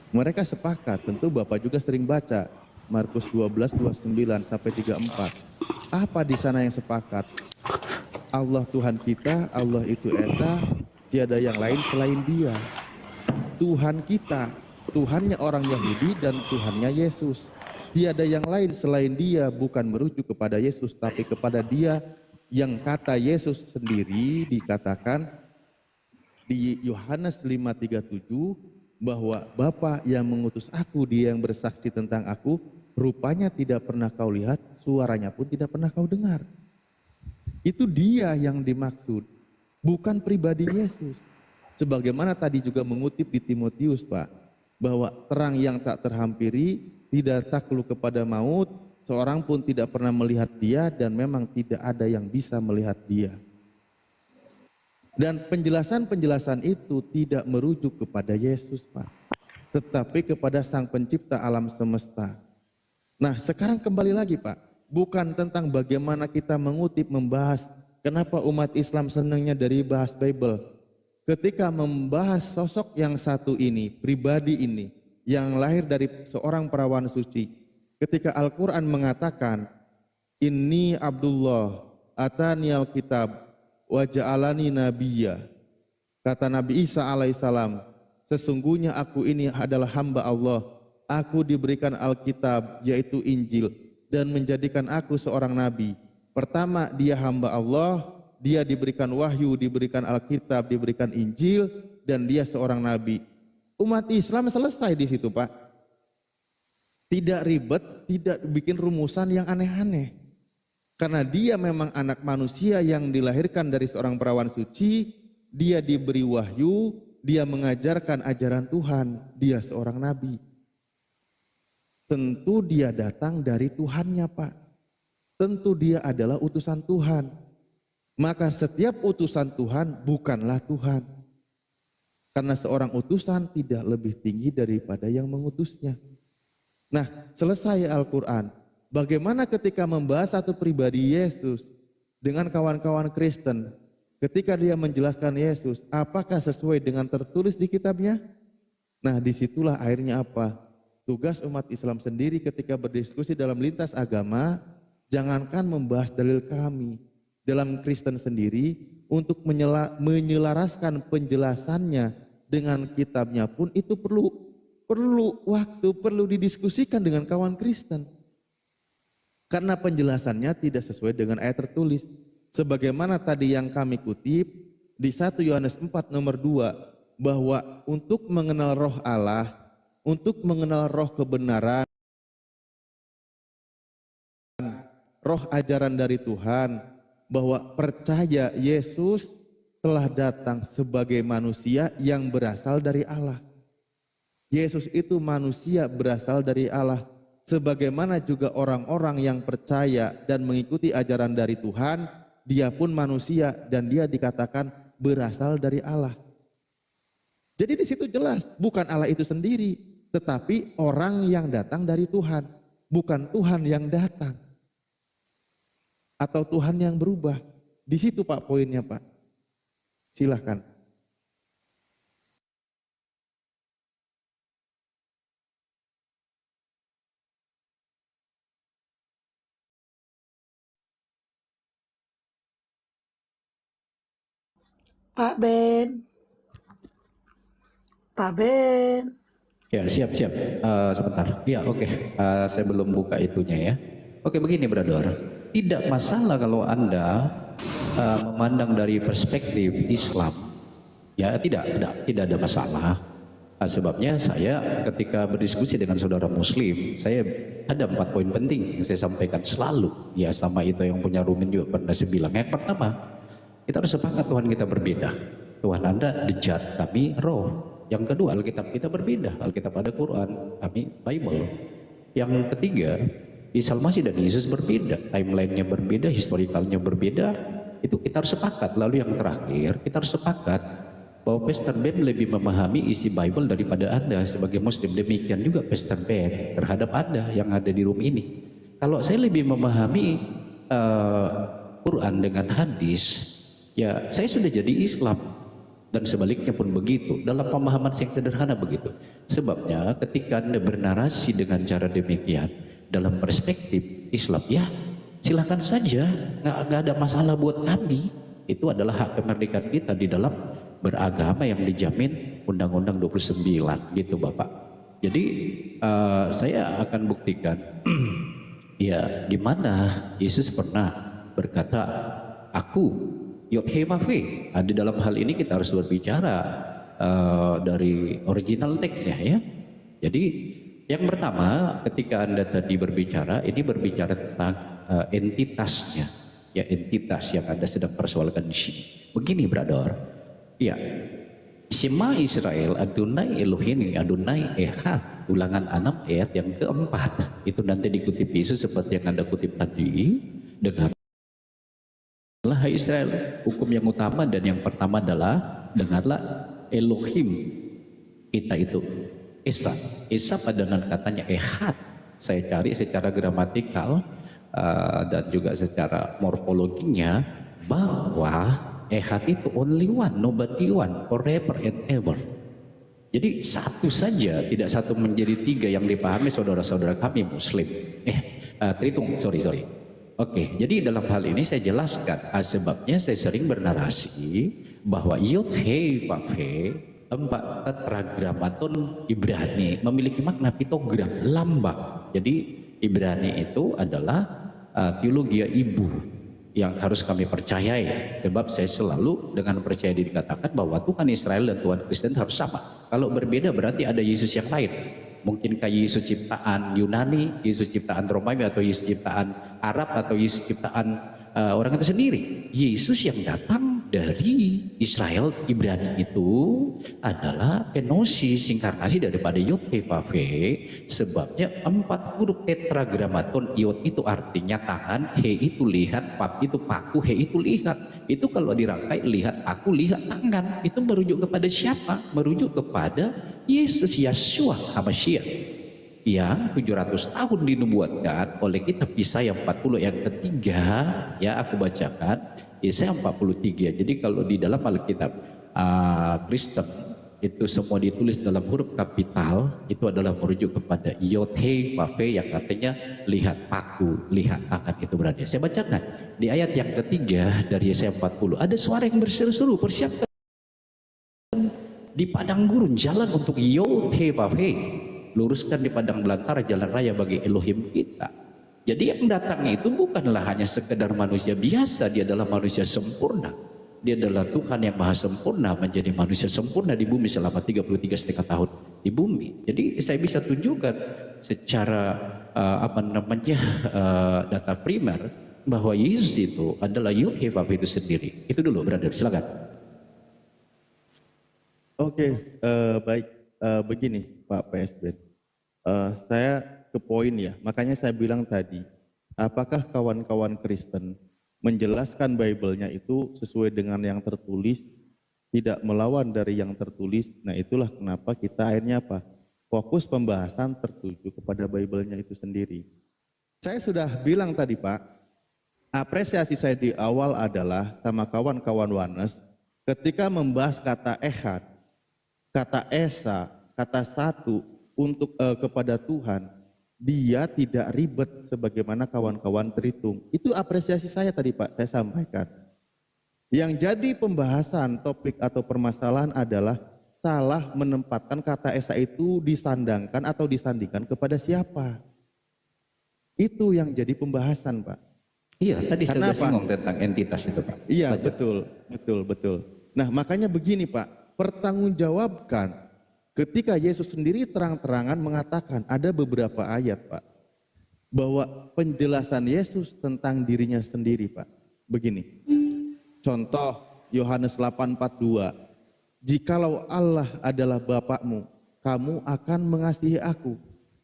Mereka sepakat, tentu Bapak juga sering baca Markus 12:29 sampai 34. Apa di sana yang sepakat? Allah Tuhan kita, Allah itu Esa, tiada yang lain selain Dia. Tuhan kita, Tuhannya orang Yahudi dan Tuhannya Yesus. Tiada yang lain selain Dia, bukan merujuk kepada Yesus, tapi kepada Dia yang kata Yesus sendiri dikatakan di Yohanes 5:37 bahwa Bapa yang mengutus aku, Dia yang bersaksi tentang aku, rupanya tidak pernah kau lihat, suaranya pun tidak pernah kau dengar. Itu Dia yang dimaksud, bukan pribadi Yesus. Sebagaimana tadi juga mengutip di Timotius, Pak, bahwa terang yang tak terhampiri tidak takluk kepada maut, seorang pun tidak pernah melihat Dia dan memang tidak ada yang bisa melihat Dia. Dan penjelasan-penjelasan itu tidak merujuk kepada Yesus, Pak, tetapi kepada Sang Pencipta alam semesta. Nah, sekarang kembali lagi, Pak, bukan tentang bagaimana kita mengutip, membahas kenapa umat Islam senangnya dari bahas Bible. Ketika membahas sosok yang satu ini, pribadi ini, yang lahir dari seorang perawan suci. Ketika Al-Quran mengatakan, Inni Abdullah, atani al-kitab, wa ja'alani nabiyya. Kata Nabi Isa alaihissalam, sesungguhnya aku ini adalah hamba Allah. Aku diberikan Alkitab, yaitu Injil, dan menjadikan aku seorang nabi. Pertama, dia hamba Allah, dia diberikan wahyu, diberikan Alkitab, diberikan Injil, dan dia seorang nabi. Umat Islam selesai di situ, Pak. Tidak ribet, tidak bikin rumusan yang aneh-aneh. Karena dia memang anak manusia yang dilahirkan dari seorang perawan suci, dia diberi wahyu, dia mengajarkan ajaran Tuhan, dia seorang nabi. Tentu dia datang dari Tuhannya, Pak. Tentu dia adalah utusan Tuhan. Maka setiap utusan Tuhan bukanlah Tuhan. Karena seorang utusan tidak lebih tinggi daripada yang mengutusnya. Nah, selesai Al-Quran. Bagaimana ketika membahas satu pribadi Yesus dengan kawan-kawan Kristen, ketika dia menjelaskan Yesus, apakah sesuai dengan tertulis di kitabnya? Nah, disitulah akhirnya apa? Tugas umat Islam sendiri ketika berdiskusi dalam lintas agama, jangankan membahas dalil kami, dalam Kristen sendiri, untuk menyelaraskan penjelasannya dengan kitabnya pun itu perlu waktu, perlu didiskusikan dengan kawan Kristen. Karena penjelasannya tidak sesuai dengan ayat tertulis. Sebagaimana tadi yang kami kutip di 1 Yohanes 4 nomor 2, bahwa untuk mengenal roh Allah, untuk mengenal roh kebenaran, roh ajaran dari Tuhan, bahwa percaya Yesus telah datang sebagai manusia yang berasal dari Allah. Yesus itu manusia berasal dari Allah. Sebagaimana juga orang-orang yang percaya dan mengikuti ajaran dari Tuhan, dia pun manusia dan dia dikatakan berasal dari Allah. Jadi di situ jelas, bukan Allah itu sendiri, tetapi orang yang datang dari Tuhan, bukan Tuhan yang datang. Atau Tuhan yang berubah. Di situ Pak poinnya, Pak. Silahkan. Pak Ben. Pak Ben. Ya, siap. Sebentar. Ya, oke. Saya belum buka itunya ya. Oke, begini, brother. Tidak masalah kalau Anda memandang dari perspektif Islam. Ya, tidak ada masalah. Sebabnya saya ketika berdiskusi dengan saudara Muslim, saya ada 4 poin penting yang saya sampaikan selalu. Ya, sama itu yang punya Rumin juga pernah saya bilang. Yang pertama, kita harus sepakat Tuhan kita berbeda. Tuhan Anda Dejjal, kami roh. Yang kedua, Alkitab kita berbeda. Alkitab ada Quran, kami Bible. Yang ketiga, Isa Al-Masih dan Yesus berbeda. Timelinenya berbeda, historikalnya berbeda. Itu kita harus sepakat. Lalu yang terakhir, kita harus sepakat bahwa Pastor Ben lebih memahami isi Bible daripada Anda sebagai Muslim. Demikian juga Pastor Ben terhadap Anda yang ada di room ini. Kalau saya lebih memahami Quran dengan hadis, ya saya sudah jadi Islam. Dan sebaliknya pun begitu. Dalam pemahaman yang sederhana begitu. Sebabnya ketika Anda bernarasi dengan cara demikian, dalam perspektif Islam, ya silakan saja, nggak ada masalah buat kami. Itu adalah hak kemerdekaan kita di dalam beragama yang dijamin Undang-Undang 29 gitu Bapak. Jadi saya akan buktikan ya di mana Yesus pernah berkata, aku Yod-Heh-Vah-Veh. Di dalam hal ini kita harus berbicara dari original teksnya ya. Jadi yang pertama ketika Anda tadi berbicara, ini berbicara tentang entitasnya. Ya, entitas yang Anda sedang persoalkan di sini. Begini, brother. Ya, Shema Israel Adonai Elohim Adonai Echad. Ulangan 6 ayat yang keempat. Itu nanti dikutip Yesus seperti yang Anda kutip tadi. Dengan hai Israel, hukum yang utama dan yang pertama adalah dengarlah Elohim kita itu Esa. Esa padanan katanya Echad. Saya cari secara gramatikal dan juga secara morfologinya bahwa Echad itu only one, nobody one, forever and ever. Jadi satu saja, tidak satu menjadi 3 yang dipahami saudara-saudara kami Muslim. Tritung, sorry. Oke, jadi dalam hal ini saya jelaskan sebabnya saya sering bernarasi bahwa Yod-Heh-Vah-Veh 4 tetragrammaton Ibrani memiliki makna pitogram, lambang. Jadi Ibrani itu adalah teologi ibu yang harus kami percayai. Sebab saya selalu dengan percaya diri katakan bahwa Tuhan Israel dan Tuhan Kristen harus sama. Kalau berbeda berarti ada Yesus yang lain. Mungkinkah Yesus ciptaan Yunani, Yesus ciptaan Romawi, atau Yesus ciptaan Arab, atau Yesus ciptaan orang itu sendiri? Yesus yang datang dari Israel Ibrani itu adalah kenosis, inkarnasi daripada Yod He Vav He. Sebabnya 4 huruf tetragrammaton, Yod itu artinya tangan, He itu lihat, Vav itu paku, He itu lihat. Itu kalau dirangkai, lihat aku, lihat tangan. Itu merujuk kepada siapa? Merujuk kepada Yesus Yeshua HaMashiach yang 700 tahun dinubuatkan oleh kitab Yesaya 40 yang ketiga. Ya, aku bacakan Yesaya 43. Jadi kalau di dalam Alkitab Kristen itu semua ditulis dalam huruf kapital, itu adalah merujuk kepada Yod He Vav He yang artinya lihat paku, lihat tangan. Itu berarti saya bacakan di ayat yang ketiga dari Yesaya 40, ada suara yang berseru-seru, persiapkan di padang gurun jalan untuk Yod He Vav He, luruskan di padang belantara jalan raya bagi Elohim kita. Jadi yang datangnya itu bukanlah hanya sekedar manusia biasa, dia adalah manusia sempurna. Dia adalah Tuhan yang maha sempurna menjadi manusia sempurna di bumi selama 33,5 tahun di bumi. Jadi saya bisa tunjukkan secara data primer bahwa Yesus itu adalah Yod He Vav He itu sendiri. Itu dulu, brother, silakan. Oke, baik, begini Pak PSB. Saya ke poin ya, makanya saya bilang tadi, apakah kawan-kawan Kristen menjelaskan Bible-nya itu sesuai dengan yang tertulis, tidak melawan dari yang tertulis? Nah, itulah kenapa kita akhirnya apa? Fokus pembahasan tertuju kepada Bible-nya itu sendiri. Saya sudah bilang tadi Pak, apresiasi saya di awal adalah sama kawan-kawan Wanes, ketika membahas kata ehad, kata esa, kata satu, untuk kepada Tuhan, dia tidak ribet sebagaimana kawan-kawan terhitung. Itu apresiasi saya tadi Pak, saya sampaikan. Yang jadi pembahasan topik atau permasalahan adalah salah menempatkan kata esa itu disandangkan atau disandingkan kepada siapa. Itu yang jadi pembahasan Pak. Iya, tadi saya Kenapa? singgung tentang entitas itu Pak. Iya, Lanjut. betul. Nah, makanya begini Pak, pertanggungjawabkan. Ketika Yesus sendiri terang-terangan mengatakan, ada beberapa ayat Pak, bahwa penjelasan Yesus tentang dirinya sendiri Pak. Begini, contoh Yohanes 8:42, jikalau Allah adalah Bapakmu, kamu akan mengasihi aku,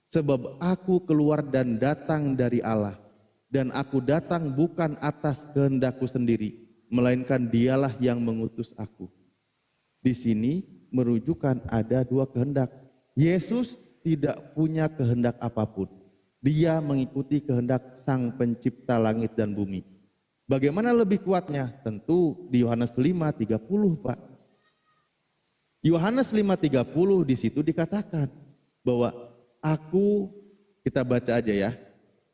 sebab aku keluar dan datang dari Allah, dan aku datang bukan atas kehendakku sendiri, melainkan dialah yang mengutus aku. Di sini merujukan ada dua kehendak. Yesus tidak punya kehendak apapun. Dia mengikuti kehendak Sang Pencipta langit dan bumi. Bagaimana lebih kuatnya? Tentu di Yohanes 5:30 Pak. Yohanes 5:30 di situ dikatakan bahwa aku, kita baca aja ya.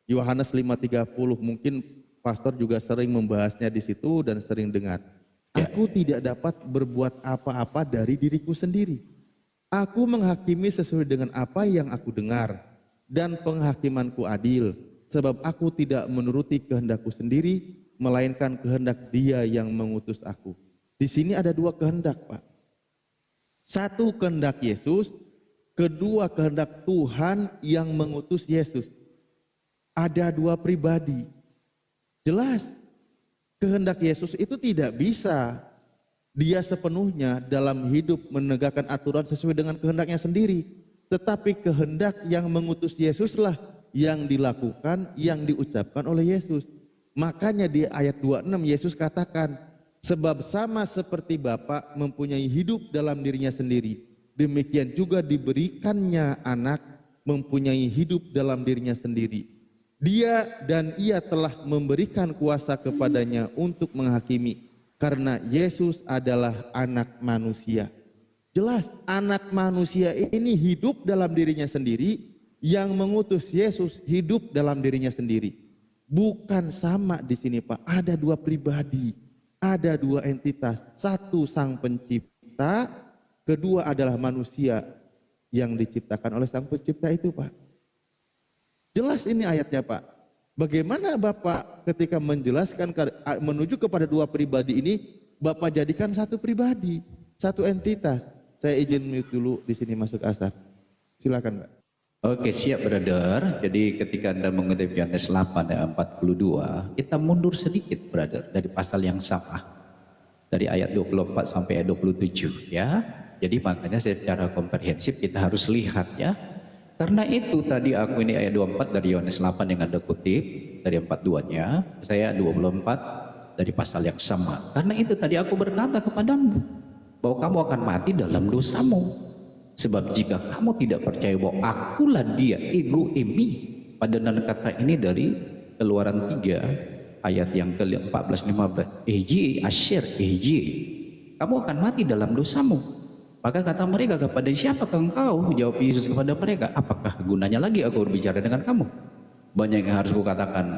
Yohanes 5:30, mungkin pastor juga sering membahasnya di situ dan sering dengar. Aku tidak dapat berbuat apa-apa dari diriku sendiri. Aku menghakimi sesuai dengan apa yang aku dengar, dan penghakimanku adil, sebab aku tidak menuruti kehendakku sendiri, melainkan kehendak Dia yang mengutus aku. Di sini ada dua kehendak Pak. Satu kehendak Yesus, kedua kehendak Tuhan yang mengutus Yesus. Ada dua pribadi. Jelas. Kehendak Yesus itu tidak bisa dia sepenuhnya dalam hidup menegakkan aturan sesuai dengan kehendaknya sendiri. Tetapi kehendak yang mengutus Yesuslah yang dilakukan, yang diucapkan oleh Yesus. Makanya di ayat 26 Yesus katakan, sebab sama seperti Bapa mempunyai hidup dalam dirinya sendiri, demikian juga diberikannya anak mempunyai hidup dalam dirinya sendiri. Dia dan Ia telah memberikan kuasa kepadanya untuk menghakimi, karena Yesus adalah anak manusia. Jelas, anak manusia ini hidup dalam dirinya sendiri, yang mengutus Yesus hidup dalam dirinya sendiri. Bukan sama di sini Pak, ada dua pribadi, ada dua entitas. Satu Sang Pencipta, kedua adalah manusia yang diciptakan oleh Sang Pencipta itu Pak. Jelas ini ayatnya Pak. Bagaimana Bapak ketika menjelaskan menuju kepada dua pribadi ini, Bapak jadikan satu pribadi, satu entitas. Saya izin mute dulu di sini masuk asar. Silakan Pak. Oke, siap brother. Jadi ketika Anda mengutip Yohanes 8 ayat 42, kita mundur sedikit brother dari pasal yang sama. Dari ayat 24 sampai ayat 27 ya. Jadi makanya secara komprehensif kita harus lihat ya. Karena itu tadi aku ini ayat 24 dari Yohanes 8 yang Anda kutip, dari 42-nya, saya 24 dari pasal yang sama. Karena itu tadi aku berkata kepadamu bahwa kamu akan mati dalam dosamu. Sebab jika kamu tidak percaya bahwa akulah dia, ego emi, padanan kata ini dari Keluaran 3 ayat yang ke-14-15, eji asyir eji, kamu akan mati dalam dosamu. Maka kata mereka, kepada siapakah engkau? Jawab Yesus kepada mereka, apakah gunanya lagi aku berbicara dengan kamu? Banyak yang harus kukatakan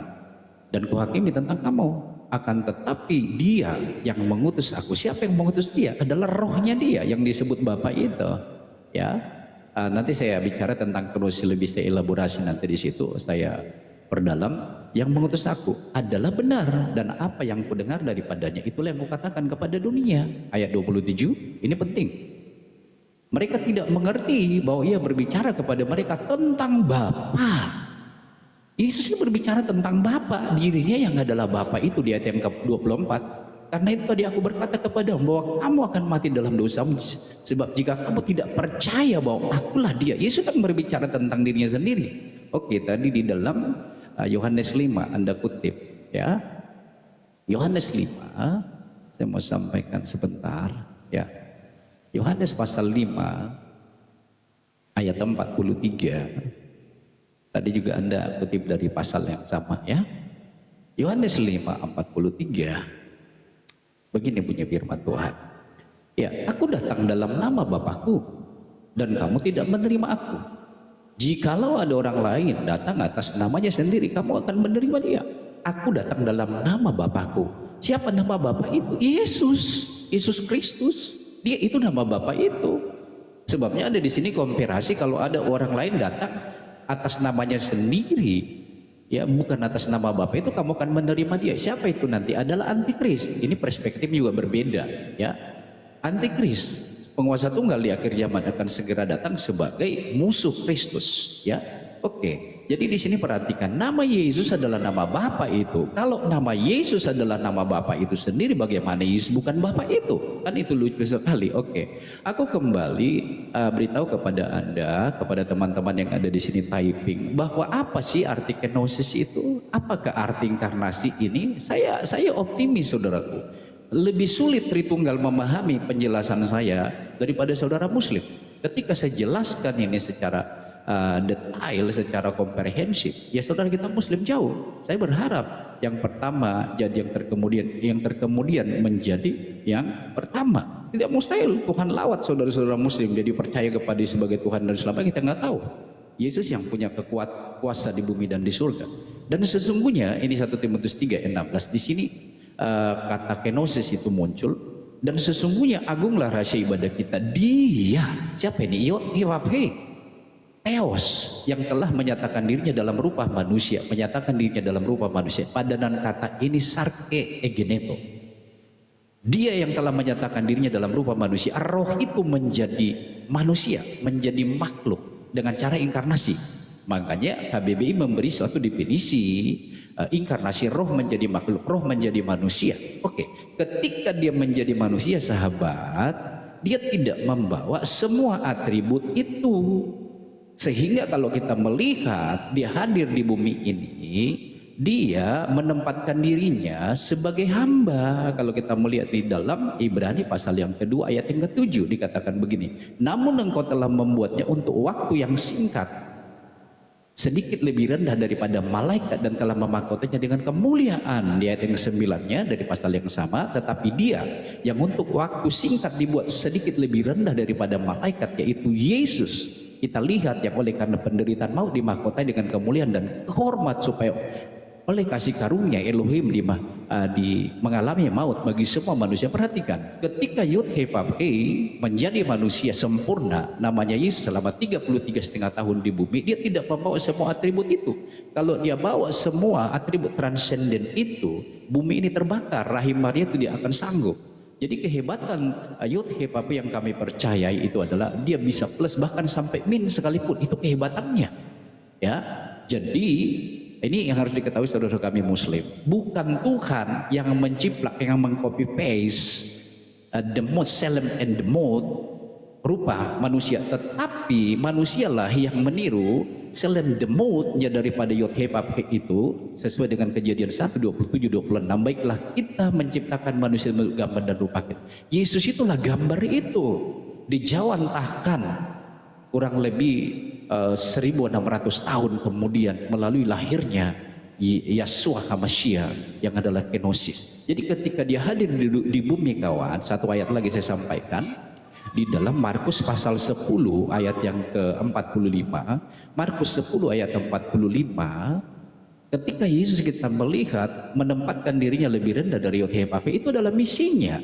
dan kuhakimi tentang kamu. Akan tetapi dia yang mengutus aku, siapa yang mengutus dia? Adalah rohnya dia yang disebut Bapa itu. Ya, nanti saya bicara tentang terus lebih saya elaborasi nanti di situ saya perdalam. Yang mengutus aku adalah benar dan apa yang kudengar daripadanya itulah yang kukatakan kepada dunia. Ayat 27 ini penting. Mereka tidak mengerti bahwa ia berbicara kepada mereka tentang Bapa. Yesus ini berbicara tentang Bapa, dirinya yang adalah Bapa itu di ayat yang ke-24. Karena itu tadi aku berkata kepadamu bahwa kamu akan mati dalam dosamu, sebab jika kamu tidak percaya bahwa akulah dia. Yesus kan berbicara tentang dirinya sendiri. Oke, tadi di dalam Yohanes 5 Anda kutip ya. Yohanes 5 saya mau sampaikan sebentar ya. Yohanes pasal 5 ayat 43. Tadi juga Anda kutip dari pasal yang sama ya. Yohanes 5:43. Begini bunyi firman Tuhan. Ya, aku datang dalam nama Bapakku dan kamu tidak menerima aku. Jikalau ada orang lain datang atas namanya sendiri, kamu akan menerima dia. Aku datang dalam nama Bapakku. Siapa nama Bapa itu? Yesus, Yesus Kristus. Dia itu nama Bapa itu. Sebabnya ada di sini komparasi kalau ada orang lain datang atas namanya sendiri, ya bukan atas nama Bapa itu, kamu akan menerima dia. Siapa itu nanti? Adalah antikris. Ini perspektif juga berbeda ya. Antikris, penguasa tunggal di akhir zaman akan segera datang sebagai musuh Kristus ya. Oke. Jadi di sini perhatikan, nama Yesus adalah nama Bapa itu. Kalau nama Yesus adalah nama Bapa itu sendiri, bagaimana Yesus bukan Bapa itu? Kan itu lucu sekali. Oke. Aku kembali beritahu kepada Anda, kepada teman-teman yang ada di sini typing, bahwa apa sih arti kenosis itu? Apakah arti inkarnasi ini? Saya optimis saudaraku. Lebih sulit Tritunggal memahami penjelasan saya daripada saudara Muslim. Ketika saya jelaskan ini secara detail, secara komprehensif, ya saudara kita Muslim jauh. Saya berharap yang pertama jadi yang terkemudian menjadi yang pertama. Tidak mustahil Tuhan lawat saudara-saudara Muslim jadi percaya kepada Dia sebagai Tuhan dan Selamat. Kita nggak tahu. Yesus yang punya kuasa di bumi dan di surga. Dan sesungguhnya ini 1 Timotius 3:16 di sini kata kenosis itu muncul. Dan sesungguhnya agunglah rahasia ibadah kita. Dia, siapa ini? Theos, yang telah menyatakan dirinya dalam rupa manusia, padanan kata ini sarke egeneto. Dia yang telah menyatakan dirinya dalam rupa manusia, roh itu menjadi manusia, menjadi makhluk dengan cara inkarnasi. Makanya HBBI memberi suatu definisi inkarnasi, roh menjadi makhluk, roh menjadi manusia. Oke, ketika dia menjadi manusia sahabat, dia tidak membawa semua atribut itu. Sehingga kalau kita melihat dia hadir di bumi ini, dia menempatkan dirinya sebagai hamba. Kalau kita melihat di dalam Ibrani pasal yang kedua ayat yang ke-7 dikatakan begini, namun engkau telah membuatnya untuk waktu yang singkat, sedikit lebih rendah daripada malaikat, dan telah memahkotanya dengan kemuliaan. Di ayat yang ke-9-nya dari pasal yang sama, tetapi dia yang untuk waktu singkat dibuat sedikit lebih rendah daripada malaikat, yaitu Yesus. Kita lihat yang oleh karena penderitaan maut dimahkotai dengan kemuliaan dan kehormat, supaya oleh kasih karunia Elohim mengalami maut bagi semua manusia. Perhatikan, ketika Yud-Heh-Vav-Heh menjadi manusia sempurna, namanya Yesus, selama 33,5 tahun di bumi, dia tidak membawa semua atribut itu. Kalau dia bawa semua atribut transenden itu, bumi ini terbakar, rahim Maria itu dia akan sanggup. Jadi kehebatan Yod He Vav yang kami percayai itu adalah dia bisa plus bahkan sampai min sekalipun, itu kehebatannya. Ya, jadi ini yang harus diketahui saudara kami Muslim. Bukan Tuhan yang menciplak, yang mengcopy paste the mode Salem and the mode rupa manusia, tetapi manusialah yang meniru Salem the mode-nya daripada Yod He Vav He itu sesuai dengan Kejadian 1:27-26. Baiklah kita menciptakan manusia gambar dan rupa kita. Yesus itulah gambar itu, dijawantahkan kurang lebih 1600 tahun kemudian melalui lahirnya Yeshua HaMashiach yang adalah kenosis. Jadi ketika dia hadir di bumi kawan, satu ayat lagi saya sampaikan di dalam Markus pasal 10 ayat yang ke-45. Markus 10 ayat 45, ketika Yesus kita melihat menempatkan dirinya lebih rendah dari Yod He Vav He, itu adalah misinya.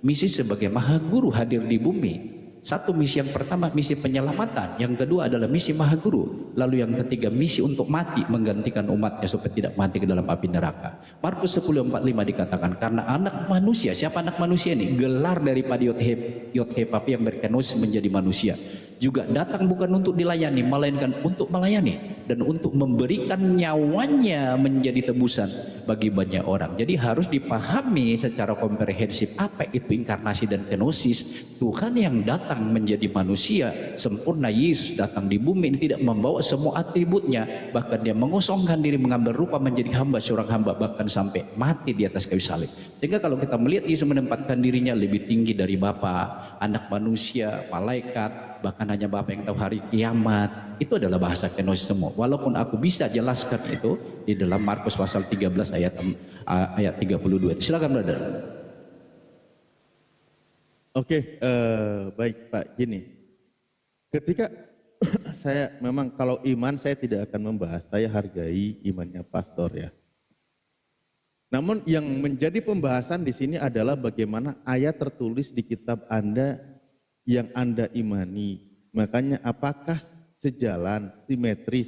Misi sebagai Maha Guru hadir di bumi. Satu misi yang pertama misi penyelamatan, yang kedua adalah misi Maha Guru, lalu yang ketiga misi untuk mati menggantikan umatnya supaya tidak mati ke dalam api neraka. Markus 10:45 dikatakan karena anak manusia, siapa anak manusia ini? Gelar daripada Yod He Vav He yang berkenosis menjadi manusia, juga datang bukan untuk dilayani melainkan untuk melayani dan untuk memberikan nyawanya menjadi tebusan bagi banyak orang. Jadi harus dipahami secara komprehensif apa itu inkarnasi dan kenosis. Tuhan yang datang menjadi manusia sempurna, Yesus datang di bumi ini tidak membawa semua atributnya, bahkan dia mengosongkan diri, mengambil rupa menjadi hamba, seorang hamba, bahkan sampai mati di atas kayu salib. Sehingga kalau kita melihat Yesus menempatkan dirinya lebih tinggi dari Bapa, anak manusia, malaikat, bahkan hanya Bapa yang tahu hari kiamat, itu adalah bahasa kenosis semua. Walaupun aku bisa jelaskan itu di dalam Markus pasal 13 ayat 32. Silakan brother. Oke, baik Pak, gini. Ketika saya memang kalau iman saya tidak akan membahas, saya hargai imannya pastor ya. Namun yang menjadi pembahasan di sini adalah bagaimana ayat tertulis di kitab Anda yang Anda imani. Makanya apakah sejalan, simetris,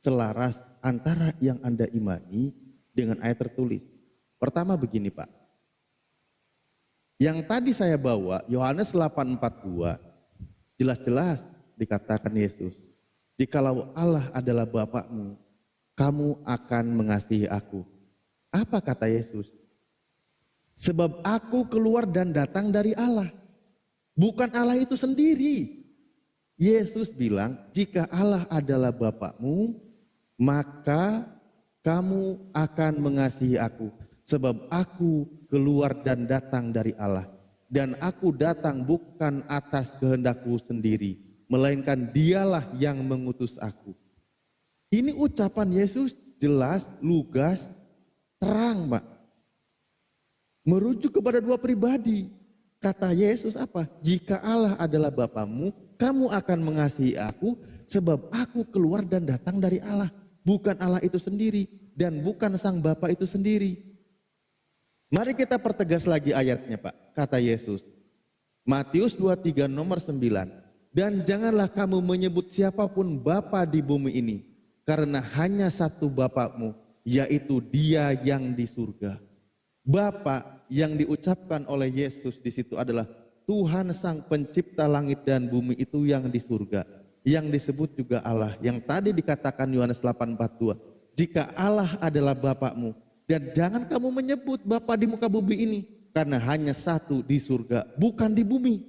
selaras antara yang Anda imani dengan ayat tertulis. Pertama begini Pak. Yang tadi saya bawa, Yohanes 8:42, jelas-jelas dikatakan Yesus, jikalau Allah adalah Bapakmu, kamu akan mengasihi aku. Apa kata Yesus? Sebab aku keluar dan datang dari Allah. Bukan Allah itu sendiri. Yesus bilang, jika Allah adalah Bapakmu, maka kamu akan mengasihi aku. Sebab aku keluar dan datang dari Allah. Dan aku datang bukan atas kehendakku sendiri, melainkan dialah yang mengutus aku. Ini ucapan Yesus jelas, lugas, terang Pak. Merujuk kepada dua pribadi. Kata Yesus apa? Jika Allah adalah Bapamu, kamu akan mengasihi aku, sebab aku keluar dan datang dari Allah. Bukan Allah itu sendiri, dan bukan sang Bapa itu sendiri. Mari kita pertegas lagi ayatnya Pak, kata Yesus. Matius 23 nomor 9. Dan janganlah kamu menyebut siapapun Bapa di bumi ini, karena hanya satu Bapakmu, yaitu Dia yang di surga. Bapa yang diucapkan oleh Yesus di situ adalah Tuhan sang pencipta langit dan bumi itu yang di surga. Yang disebut juga Allah, yang tadi dikatakan Yohanes 8:42. Jika Allah adalah Bapakmu, dan jangan kamu menyebut Bapa di muka bumi ini, karena hanya satu di surga, bukan di bumi.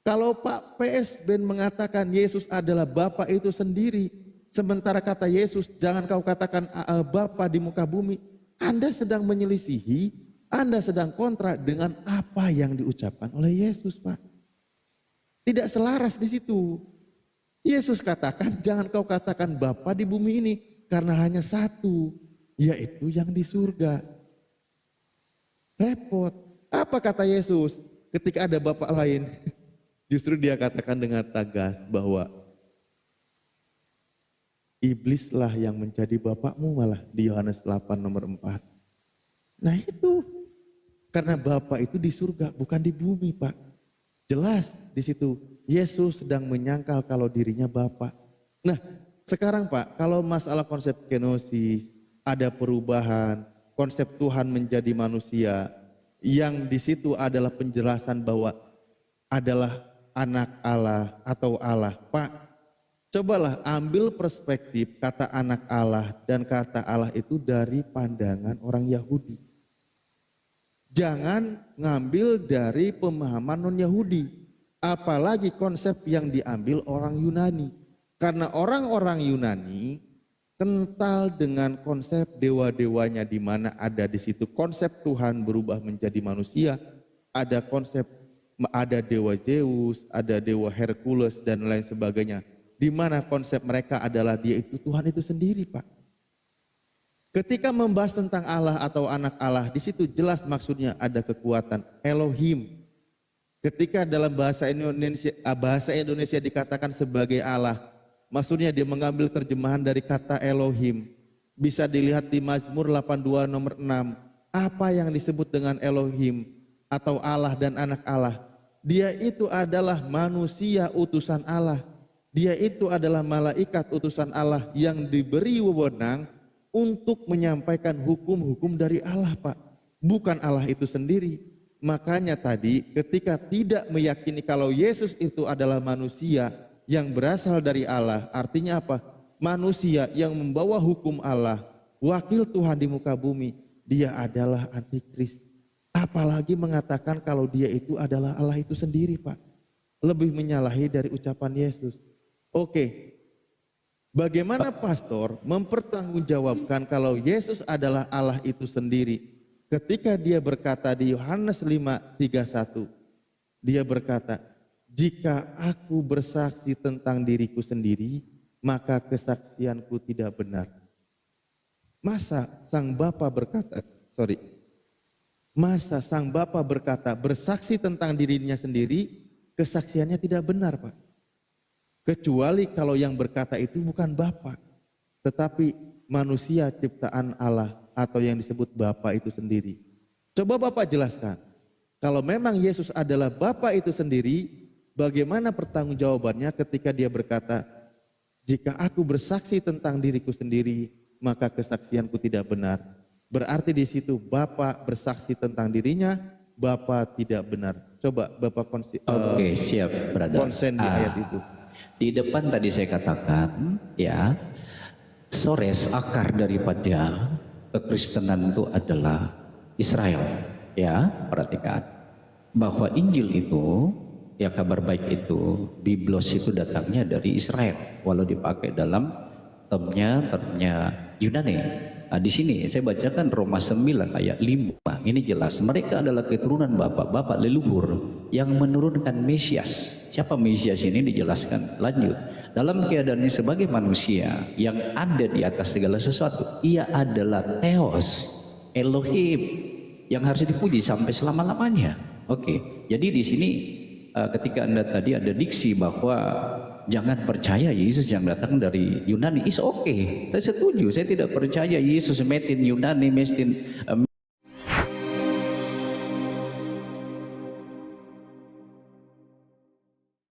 Kalau Pak PS Ben mengatakan Yesus adalah Bapa itu sendiri, sementara kata Yesus, jangan kau katakan Bapa di muka bumi, Anda sedang menyelisihi, Anda sedang kontra dengan apa yang diucapkan oleh Yesus Pak. Tidak selaras di situ. Yesus katakan, jangan kau katakan Bapa di bumi ini, karena hanya satu, yaitu yang di surga. Repot. Apa kata Yesus ketika ada Bapa lain? Justru dia katakan dengan tegas bahwa iblislah yang menjadi bapakmu malah di Yohanes 8 nomor 4. Nah itu, karena Bapa itu di surga bukan di bumi Pak. Jelas di situ Yesus sedang menyangkal kalau dirinya Bapa. Nah sekarang Pak, kalau masalah konsep kenosis, ada perubahan, konsep Tuhan menjadi manusia, yang di situ adalah penjelasan bahwa adalah anak Allah atau Allah. Pak, cobalah ambil perspektif kata anak Allah dan kata Allah itu dari pandangan orang Yahudi. Jangan ngambil dari pemahaman non-Yahudi, apalagi konsep yang diambil orang Yunani. Karena orang-orang Yunani kental dengan konsep dewa-dewanya, di mana ada di situ konsep Tuhan berubah menjadi manusia, ada konsep, ada dewa Zeus, ada dewa Hercules dan lain sebagainya, di mana konsep mereka adalah dia itu Tuhan itu sendiri, Pak. Ketika membahas tentang Allah atau anak Allah, di situ jelas maksudnya ada kekuatan Elohim. Ketika dalam bahasa Indonesia dikatakan sebagai Allah, maksudnya dia mengambil terjemahan dari kata Elohim. Bisa dilihat di Mazmur 82 nomor 6. Apa yang disebut dengan Elohim atau Allah dan anak Allah? Dia itu adalah manusia utusan Allah. Dia itu adalah malaikat utusan Allah yang diberi wewenang untuk menyampaikan hukum-hukum dari Allah, Pak. Bukan Allah itu sendiri. Makanya tadi ketika tidak meyakini kalau Yesus itu adalah manusia yang berasal dari Allah, artinya apa? Manusia yang membawa hukum Allah, wakil Tuhan di muka bumi, dia adalah antikris. Apalagi mengatakan kalau dia itu adalah Allah itu sendiri, Pak. Lebih menyalahi dari ucapan Yesus. Oke, bagaimana pastor mempertanggungjawabkan kalau Yesus adalah Allah itu sendiri? Ketika dia berkata di Yohanes 5:31, dia berkata, jika aku bersaksi tentang diriku sendiri, maka kesaksianku tidak benar. Masa sang Bapa berkata bersaksi tentang dirinya sendiri, kesaksiannya tidak benar, Pak. Kecuali kalau yang berkata itu bukan Bapa, tetapi manusia ciptaan Allah atau yang disebut Bapa itu sendiri. Coba Bapak jelaskan, kalau memang Yesus adalah Bapa itu sendiri, bagaimana pertanggungjawabannya ketika dia berkata, jika aku bersaksi tentang diriku sendiri, maka kesaksianku tidak benar. Berarti di situ Bapa bersaksi tentang dirinya, Bapa tidak benar. Coba Bapak siap, brother. konsen di ayat itu. Di depan tadi saya katakan, ya, sores akar daripada kekristenan itu adalah Israel. Ya, perhatikan bahwa Injil itu, ya, kabar baik itu, Biblos itu datangnya dari Israel, walau dipakai dalam termnya Yunani. Nah, di sini saya bacakan Roma 9 ayat 5. Ini jelas mereka adalah keturunan bapak-bapak leluhur yang menurunkan Mesias. Siapa Mesias ini dijelaskan lanjut. Dalam keadaannya sebagai manusia yang ada di atas segala sesuatu, ia adalah Theos, Elohim, yang harus dipuji sampai selama-lamanya. Oke, jadi di sini ketika Anda tadi ada diksi bahwa jangan percaya Yesus yang datang dari Yunani, is okay, saya setuju. Saya tidak percaya Yesus made in Yunani, made in